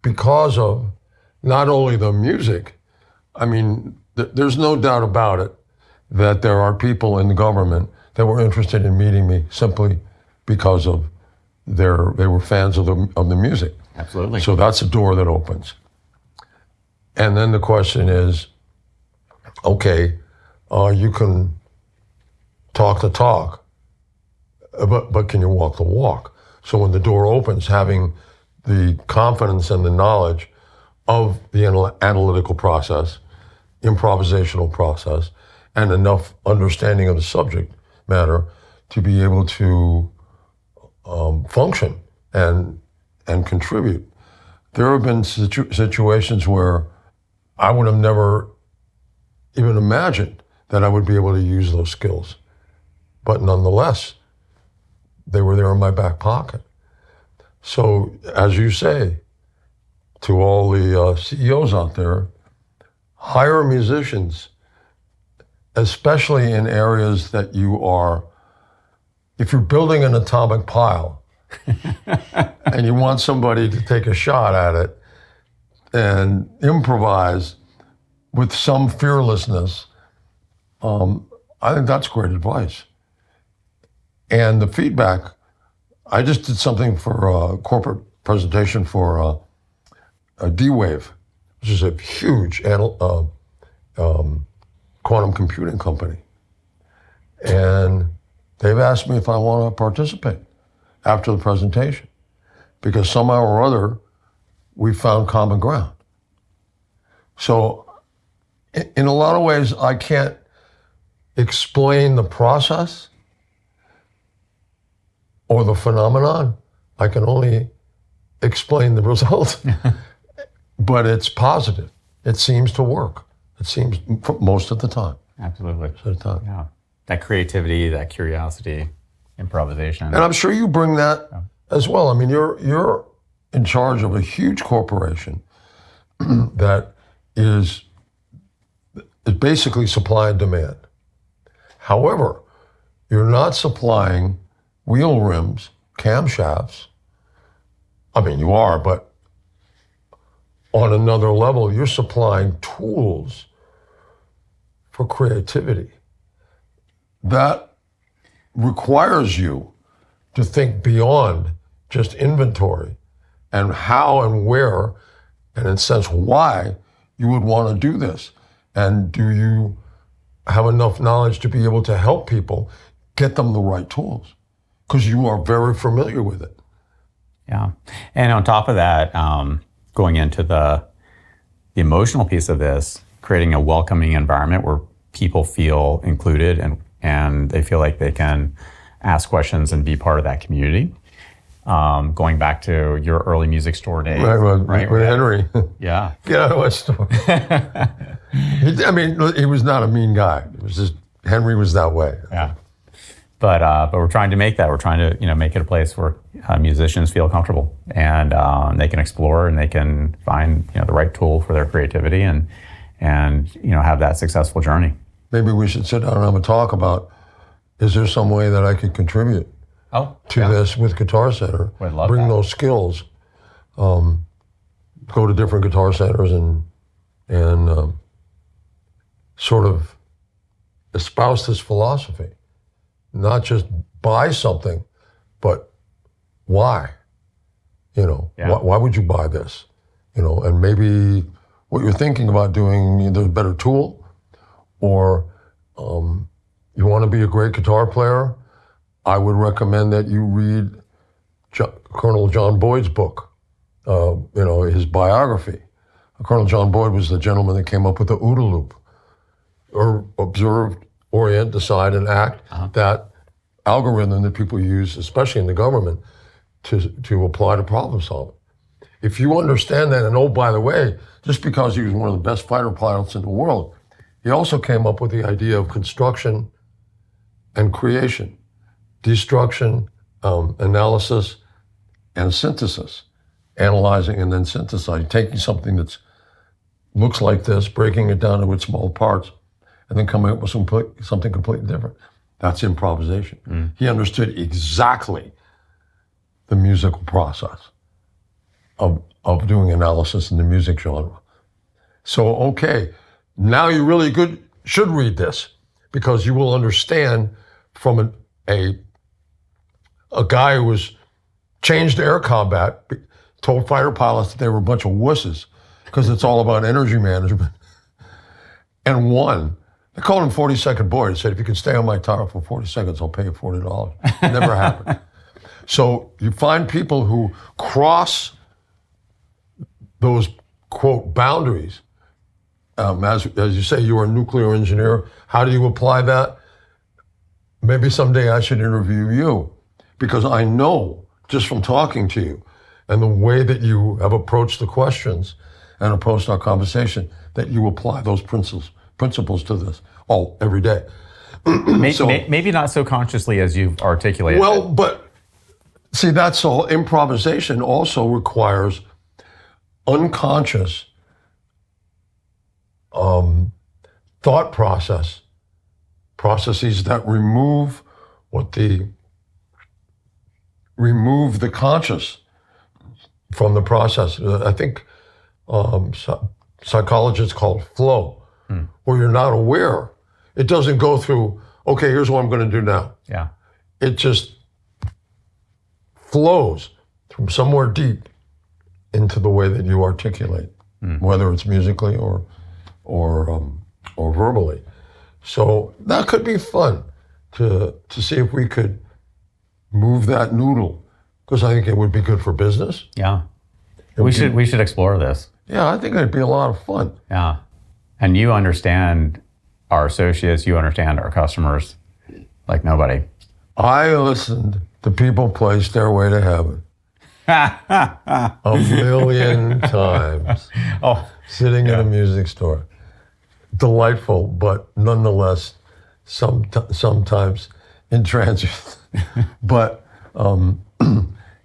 because of not only the music, I mean, there's no doubt about it that there are people in the government that were interested in meeting me simply because of they were fans of the music. Absolutely. So that's a door that opens. And then the question is, okay, you can talk the talk, but can you walk the walk? So when the door opens, having the confidence and the knowledge of the analytical process, improvisational process, and enough understanding of the subject matter to be able to function and contribute. There have been situations where I would have never even imagined that I would be able to use those skills. But nonetheless, they were there in my back pocket. So, as you say, to all the CEOs out there, hire musicians, especially in areas that you are, if you're building an atomic pile and you want somebody to take a shot at it and improvise with some fearlessness, I think that's great advice. And the feedback, I just did something for a corporate presentation for a D-Wave, which is a huge quantum computing company. And they've asked me if I want to participate after the presentation, because somehow or other, we found common ground. So in a lot of ways, I can't explain the process or the phenomenon. I can only explain the result. But it's positive. It seems to work. It seems most of the time. Absolutely. Most of the time. Yeah. That creativity, that curiosity, improvisation. And I'm sure you bring that as well. I mean, you're in charge of a huge corporation that is basically supply and demand. However, you're not supplying wheel rims, camshafts. I mean, you are, but on another level, you're supplying tools for creativity. That requires you to think beyond just inventory and how and where, and in a sense why you would want to do this. And do you have enough knowledge to be able to help people get them the right tools? Because you are very familiar with it. Yeah. And on top of that, going into the emotional piece of this, creating a welcoming environment where people feel included and they feel like they can ask questions and be part of that community. Going back to your early music store days. Right, with Henry. Yeah. Get out of my store. I mean, he was not a mean guy. It was just, Henry was that way. Yeah. But we're trying to make that. We're trying to, make it a place where musicians feel comfortable and they can explore and they can find, the right tool for their creativity and have that successful journey. Maybe we should sit down and have a talk about, is there some way that I could contribute to this with Guitar Center? Bring those skills, go to different guitar centers and sort of espouse this philosophy. Not just buy something, but why? Why would you buy this? And maybe what you're thinking about doing, either a better tool, or you want to be a great guitar player, I would recommend that you read Colonel John Boyd's book, his biography. Colonel John Boyd was the gentleman that came up with the OODA loop, or observe, orient, decide, and act, that algorithm that people use, especially in the government, to apply to problem solving. If you understand that, and oh, by the way, just because he was one of the best fighter pilots in the world, he also came up with the idea of construction and creation, destruction, analysis, and synthesis, analyzing and then synthesizing, taking something that looks like this, breaking it down into its small parts, and then coming up with something completely different. That's improvisation. He understood exactly the musical process of doing analysis in the music genre. So, okay, now you really should read this, because you will understand from a guy who was changed air combat, told fighter pilots that they were a bunch of wusses because it's all about energy management, and won. They called him 40-second Boy. He said, if you can stay on my tower for 40 seconds, I'll pay you $40. It never happened. So you find people who cross those, quote, boundaries. As you say, you are a nuclear engineer. How do you apply that? Maybe someday I should interview you, because I know just from talking to you and the way that you have approached the questions and approached our conversation that you apply those principles to this every day. Maybe not so consciously as you've articulated. Well, but see, that's all. Improvisation also requires unconscious thought processes that remove the conscious from the process. I think psychologists call it flow, where you're not aware. It doesn't go through, okay, here's what I'm going to do now. Yeah. It just flows from somewhere deep into the way that you articulate, whether it's musically or verbally. So that could be fun to see if we could move that noodle, because I think it would be good for business. Yeah. We should explore this. Yeah, I think it'd be a lot of fun. Yeah. And you understand our associates, you understand our customers like nobody. I listened to people play Stairway to Heaven a million times, sitting in a music store. Delightful, but nonetheless, sometimes intransient. But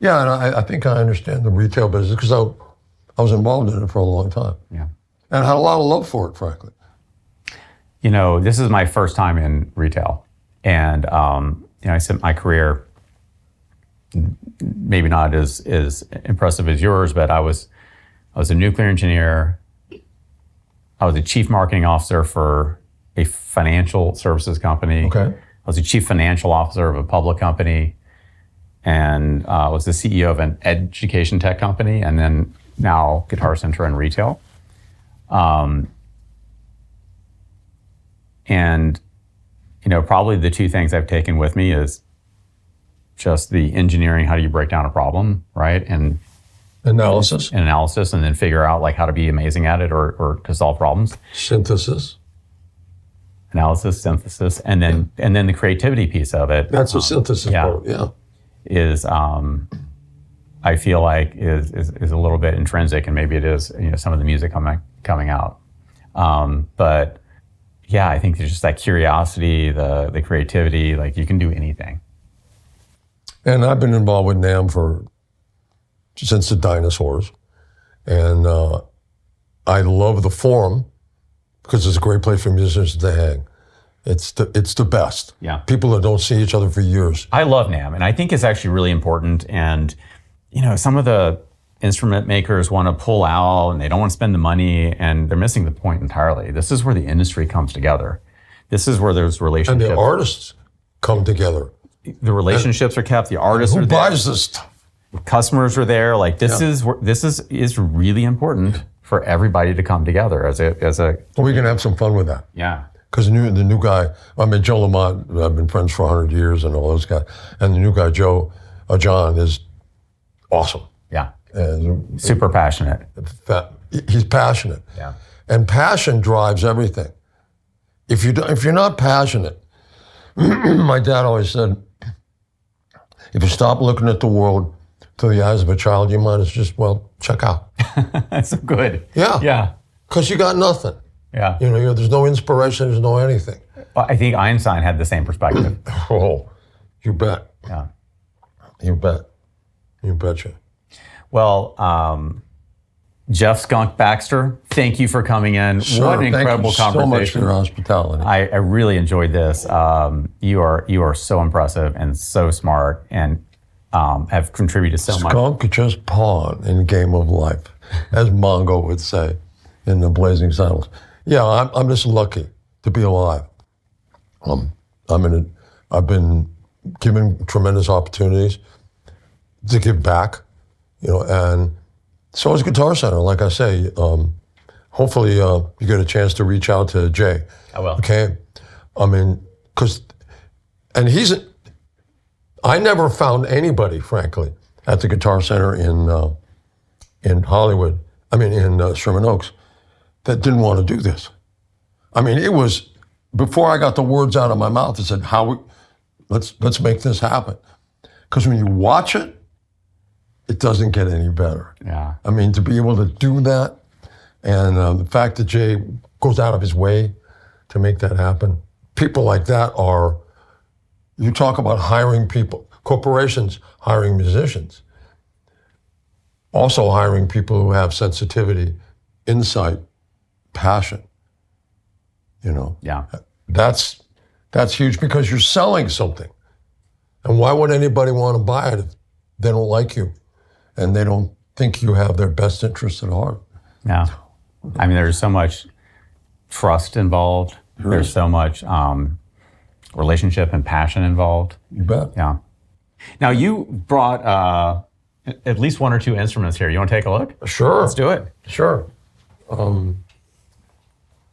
yeah, and I think I understand the retail business, because I was involved in it for a long time. Yeah. And had a lot of love for it, frankly. You know, this is my first time in retail. And, I spent my career, maybe not as impressive as yours, but I was a nuclear engineer. I was a chief marketing officer for a financial services company. Okay. I was a chief financial officer of a public company, and was the CEO of an education tech company, and then now Guitarcenter and retail. And, probably the two things I've taken with me is just the engineering, how do you break down a problem, right? And Analysis, and then figure out like how to be amazing at it or to solve problems. synthesis. Analysis, synthesis, and then the creativity piece of it. That's the synthesis part, yeah. Is I feel like is a little bit intrinsic, and maybe it is some of the music coming out. But yeah, I think there's just that curiosity, the creativity, like you can do anything. And I've been involved with NAMM since the dinosaurs. And I love the forum because it's a great place for musicians to hang. It's the best. Yeah. People that don't see each other for years. I love NAMM, and I think it's actually really important. And, some of the instrument makers want to pull out and they don't want to spend the money, and they're missing the point entirely. This is where the industry comes together. This is where there's relationships. And the artists come together. The relationships are kept. The artists are there. Who buys this stuff? Customers are there. Like this is really important for everybody to come together as a. We can have some fun with that. Yeah. because the new guy, I mean, Joe Lamont, I've been friends for 100 years and all those guys. And the new guy, John, is awesome. Yeah. And super passionate. He's passionate. Yeah. And passion drives everything. If you're not passionate, my dad always said, if you stop looking at the world through the eyes of a child, you might as just, check out. That's so good. Yeah. Yeah. Because you got nothing. Yeah. There's no inspiration, there's no anything. Well, I think Einstein had the same perspective. Oh, you bet. Yeah. You bet. You betcha. Well, Jeff Skunk Baxter, thank you for coming in. Sure, what an incredible conversation. Thank you so much for your hospitality. I really enjoyed this. You are so impressive and so smart and have contributed so much. Skunk just pawn in game of life, as Mongo would say in the Blazing Saddles. Yeah, I'm just lucky to be alive. I've been given tremendous opportunities to give back, and so is Guitar Center. Like I say, hopefully you get a chance to reach out to Jay. I will. Okay, I never found anybody, frankly, at the Guitar Center in Hollywood. In Sherman Oaks, that didn't want to do this. It was before I got the words out of my mouth. I said, let's make this happen. Because when you watch it, it doesn't get any better. Yeah. To be able to do that, and the fact that Jay goes out of his way to make that happen, people like that you talk about hiring people, corporations hiring musicians, also hiring people who have sensitivity, insight, passion. Yeah. That's huge because you're selling something. And why would anybody want to buy it if they don't like you and they don't think you have their best interest at heart? Yeah. There's so much trust involved. Sure. There's so much relationship and passion involved. You bet. Yeah. Now, you brought at least one or two instruments here. You want to take a look? Sure. Let's do it. Sure.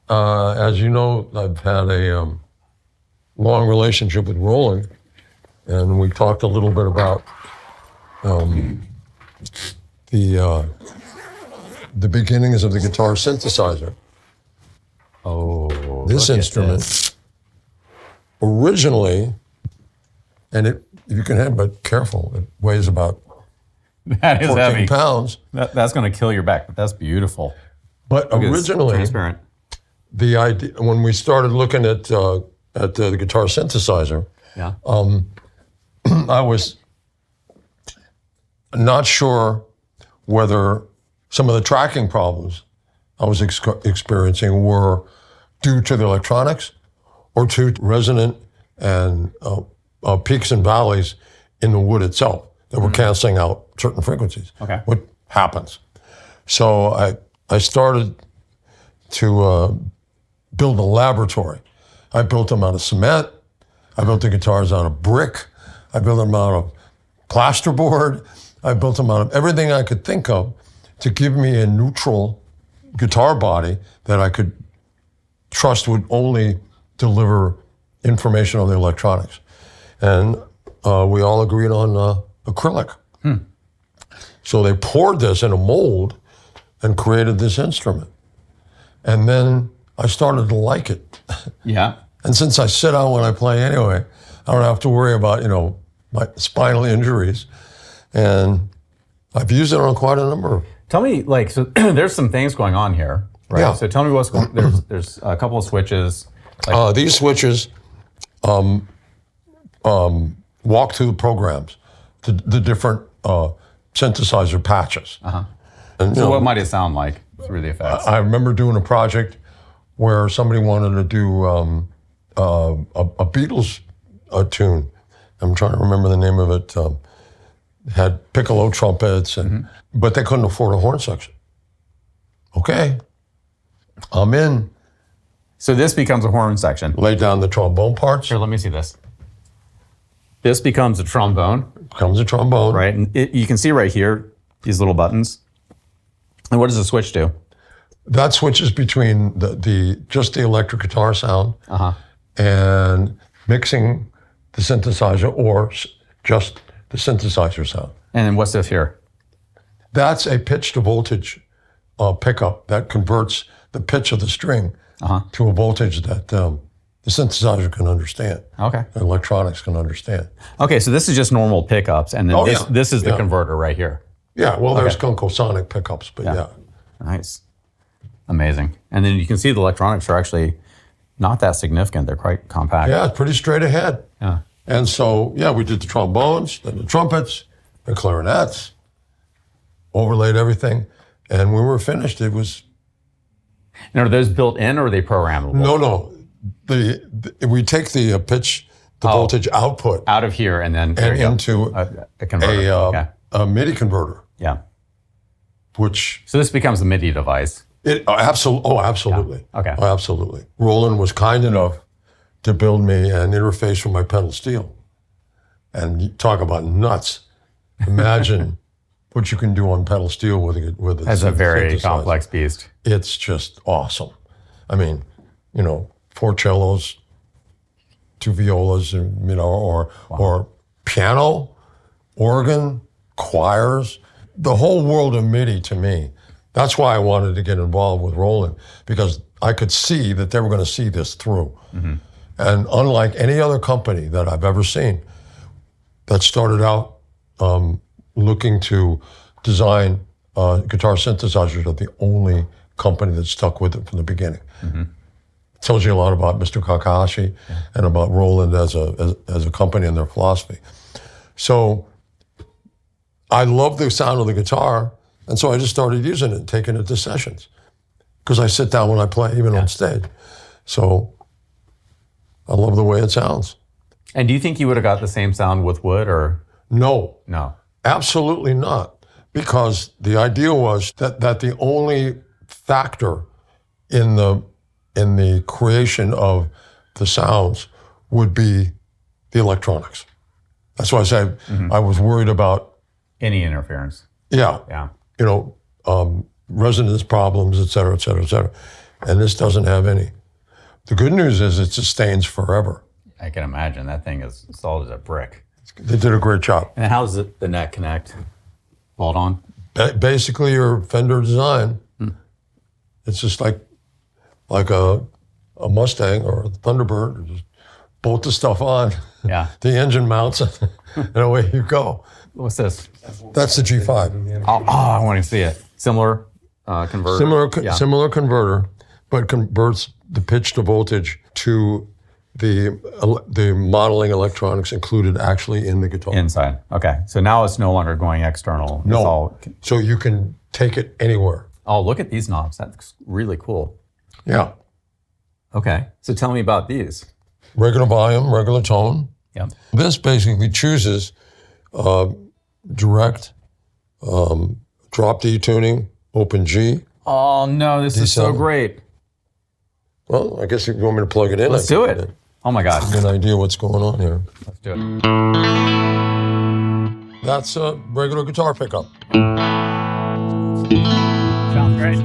As you know, I've had a long relationship with Roland, and we talked a little bit about the beginnings of the guitar synthesizer. Oh, This instrument originally, and if you can have, but careful, it weighs about that is 14 heavy. pounds. That's going to kill your back, but that's beautiful. But Look, it's originally, transparent. the idea when we started looking at the guitar synthesizer, Yeah. I was not sure whether some of the tracking problems I was experiencing were due to the electronics or to resonant and peaks and valleys in the wood itself that were canceling out certain frequencies. Okay. What happens? So I started to build a laboratory. I built them out of cement. I built the guitars out of brick. I built them out of plasterboard. I built them out of everything I could think of to give me a neutral guitar body that I could trust would only deliver information on the electronics. And we all agreed on acrylic. So they poured this in a mold and created this instrument. And then I started to like it. Yeah. And since I sit down when I play anyway, I don't have to worry about, my spinal injuries. And I've used it on quite a number of. Tell me, so there's some things going on here, right? Yeah. So tell me what's going. There's a couple of switches. These switches walk through the programs, the different synthesizer patches. And, So what might it sound like through the effects? I remember doing a project where somebody wanted to do a Beatles tune. I'm trying to remember the name of it. Had piccolo trumpets, but they couldn't afford a horn section. Okay, I'm in. So this becomes a horn section. Lay down the trombone parts. Here, let me see this. This becomes a trombone, Comes a trombone. right? And you can see right here these little buttons. And what does the switch do? That switches between just the electric guitar sound and mixing the synthesizer or just the synthesizer sound. And then what's this here? That's a pitch to voltage pickup that converts the pitch of the string to a voltage that the synthesizer can understand. Okay. Electronics can understand. Okay, so this is just normal pickups, and then this is the converter right here. Yeah, well, there's Skunk sonic pickups, but yeah. Nice. Amazing. And then you can see the electronics are actually not that significant. They're quite compact. Yeah, it's pretty straight ahead. Yeah. And so, we did the trombones, then the trumpets, the clarinets, overlaid everything. And when we were finished, it was... And are those built in or are they programmable? No. We take the pitch, the voltage output out of here and then into a converter. A MIDI converter. Yeah. So this becomes a MIDI device. Absolutely. Yeah. Okay. Oh, absolutely. Roland was kind enough to build me an interface for my pedal steel. And you talk about nuts. Imagine what you can do on pedal steel with it. That's a very complex beast. It's just awesome. I mean, 4 cellos, 2 violas, or piano, organ, choirs, the whole world of MIDI to me. That's why I wanted to get involved with Roland, because I could see that they were going to see this through. Mm-hmm. And unlike any other company that I've ever seen that started out looking to design guitar synthesizers, they're the only company that stuck with it from the beginning. Mm-hmm. It tells you a lot about Mr. Kakashi and about Roland as a company and their philosophy. So I love the sound of the guitar, and so I just started using it and taking it to sessions, because I sit down when I play, even on stage. So I love the way it sounds. And do you think you would have got the same sound with wood or? No. No. Absolutely not. Because the idea was that the only factor in the creation of the sounds would be the electronics. That's why I say I was worried about any interference. Yeah. Resonance problems, et cetera, et cetera, et cetera. And this doesn't have any. The good news is it sustains forever. I can imagine. That thing is solid as a brick. They did a great job. And how does the neck connect? Bolt on? Basically, your Fender design. It's just like a Mustang or a Thunderbird. Just bolt the stuff on. Yeah. The engine mounts, and away you go. What's this? That's the G5. I want to see it. Similar converter. Similar converter, but converts the pitch to voltage to the modeling electronics included actually in the guitar. Inside. Okay. So now it's no longer going external. No. So you can take it anywhere. Oh, look at these knobs. That's really cool. Yeah. Okay. So tell me about these. Regular volume, regular tone. Yeah. This basically chooses direct drop D tuning, open G. Oh, no. This is so great. Well, I guess if you want me to plug it in. Let's do it. Oh my God. Get an idea what's going on here. Let's do it. That's a regular guitar pickup. Sounds great.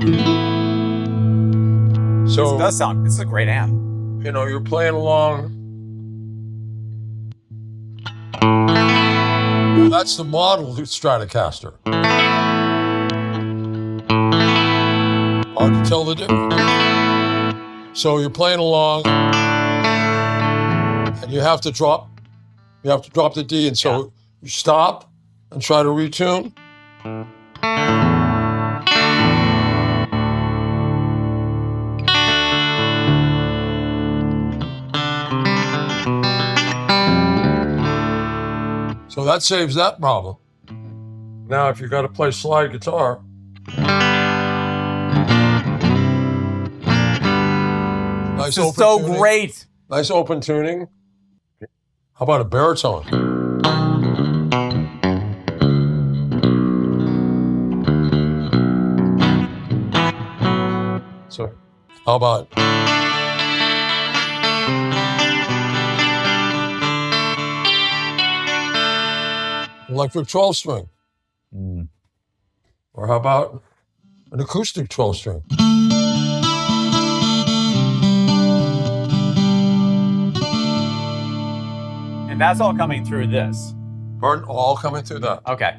So this does sound, this is a great amp. You're playing along. Well, that's the model Stratocaster. Hard to tell the difference. So you're playing along, and you have to drop the D, and so you stop and try to retune. So that saves that problem. Now, if you've got to play slide guitar, this is so great. Nice open tuning. How about a baritone? So, how about electric 12-string? Or how about an acoustic 12-string? that's all coming through this. Pardon? All coming through that. Okay.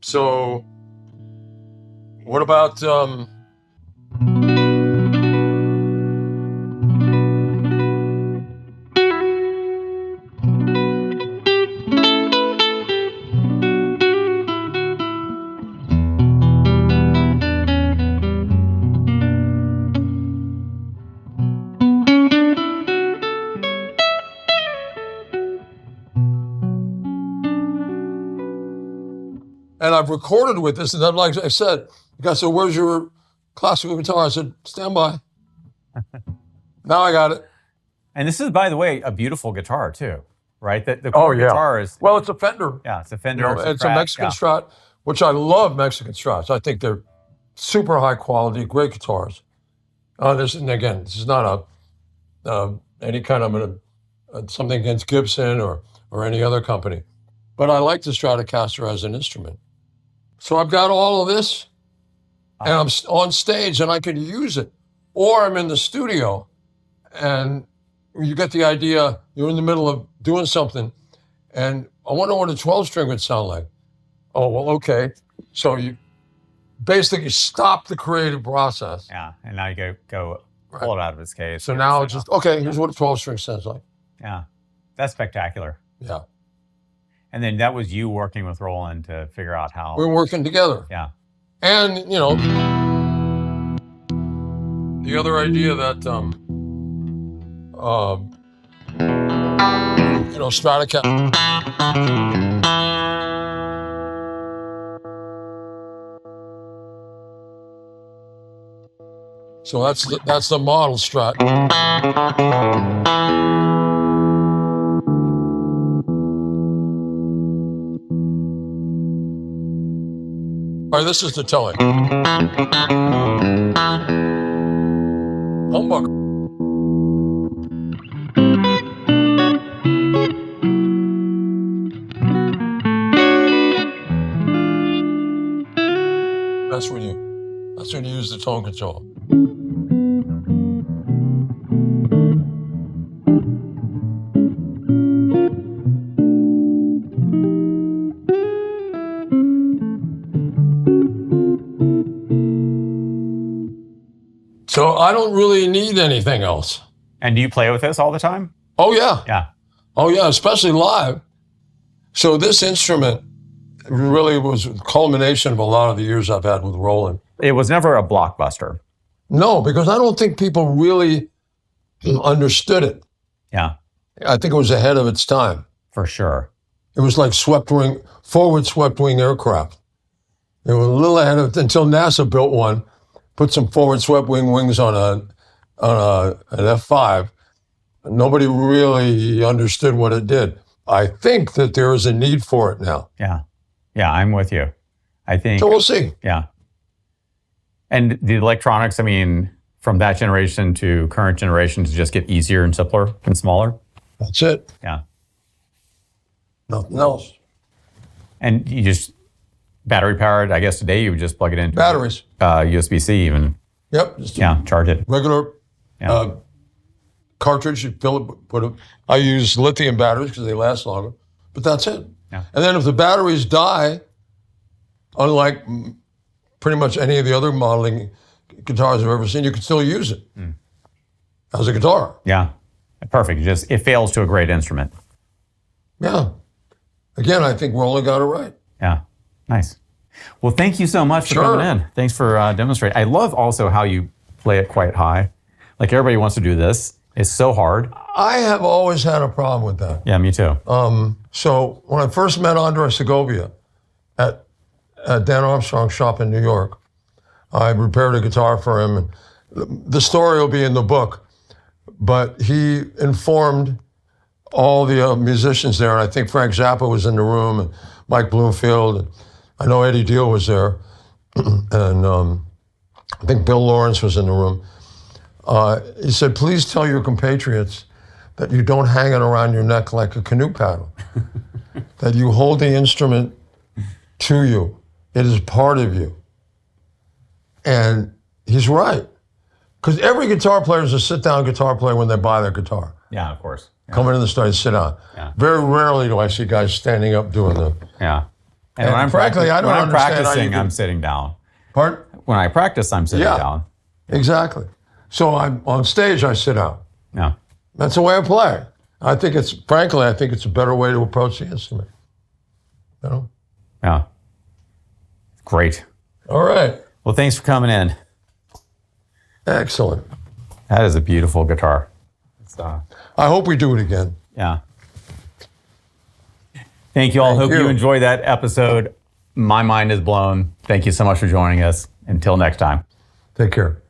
So what about and I've recorded with this, and then, like I said, the guy said, "Where's your classical guitar?" I said, "Stand by." Now I got it. And this is, by the way, a beautiful guitar too, right? The core guitar is... Well, it's a Fender. Yeah, it's a Fender. It's a Mexican Strat, which I love Mexican Strats. I think they're super high quality, great guitars. This is not any kind of something against Gibson or any other company. But I like the Stratocaster as an instrument. So I've got all of this, and I'm on stage, and I can use it. Or I'm in the studio, and you get the idea, you're in the middle of doing something, and I wonder what a 12-string would sound like. Oh, well, okay. So you basically stop the creative process. Yeah, and now you go pull it out of its case. So now it's just, okay, here's what a 12-string sounds like. Yeah, that's spectacular. Yeah. And then that was you working with Roland to figure out how... We're working together. Yeah. And, the other idea that, Stratocaster. So that's the model Strat. All right, this is the telling. Humbucker. That's when you use the tone control. So I don't really need anything else. And do you play with this all the time? Oh, yeah. Yeah. Oh, yeah, especially live. So this instrument really was a culmination of a lot of the years I've had with Roland. It was never a blockbuster. No, because I don't think people really understood it. Yeah. I think it was ahead of its time. For sure. It was like forward swept wing aircraft. It was a little ahead of it until NASA built one, put some forward swept wings on an F5. Nobody really understood what it did. I think that there is a need for it now. Yeah. Yeah, I'm with you. I think... So we'll see. Yeah. And the electronics, I mean, from that generation to current generations just get easier and simpler and smaller. That's it. Yeah. Nothing else. And you just... Battery powered, I guess today you would just plug it into batteries. USB-C even. Yep. Charge it. Regular cartridge, you fill it, put it. I use lithium batteries because they last longer, but that's it. Yeah. And then if the batteries die, unlike pretty much any of the other modeling guitars I've ever seen, you can still use it as a guitar. Yeah. Perfect. It fails to a great instrument. Yeah. Again, I think Roland got it right. Yeah. Nice. Well, thank you so much for coming in. Thanks for demonstrating. I love also how you play it quite high. Like everybody wants to do this. It's so hard. I have always had a problem with that. Yeah, me too. So when I first met Andre Segovia at Dan Armstrong's shop in New York, I repaired a guitar for him. The story will be in the book, but he informed all the musicians there, and I think Frank Zappa was in the room, and Mike Bloomfield, and I know Eddie Deal was there, and I think Bill Lawrence was in the room. He said, please tell your compatriots that you don't hang it around your neck like a canoe paddle, that you hold the instrument to you. It is part of you. And he's right. Because every guitar player is a sit-down guitar player when they buy their guitar. Yeah, of course. Come into the studio, sit down. Yeah. Very rarely do I see guys standing up doing the. Yeah. And when I'm frankly, I don't when I'm understand how you practicing, can- I'm sitting down. Pardon? When I practice, I'm sitting down. Exactly. So I'm on stage, I sit down. Yeah. That's the way I play. I think it's a better way to approach the instrument. You know? Yeah. Great. All right. Well, thanks for coming in. Excellent. That is a beautiful guitar. It's, I hope we do it again. yeah. Thank you all. Thank Hope you you. enjoyed that episode. My mind is blown. Thank you so much for joining us. Until next time. Take care.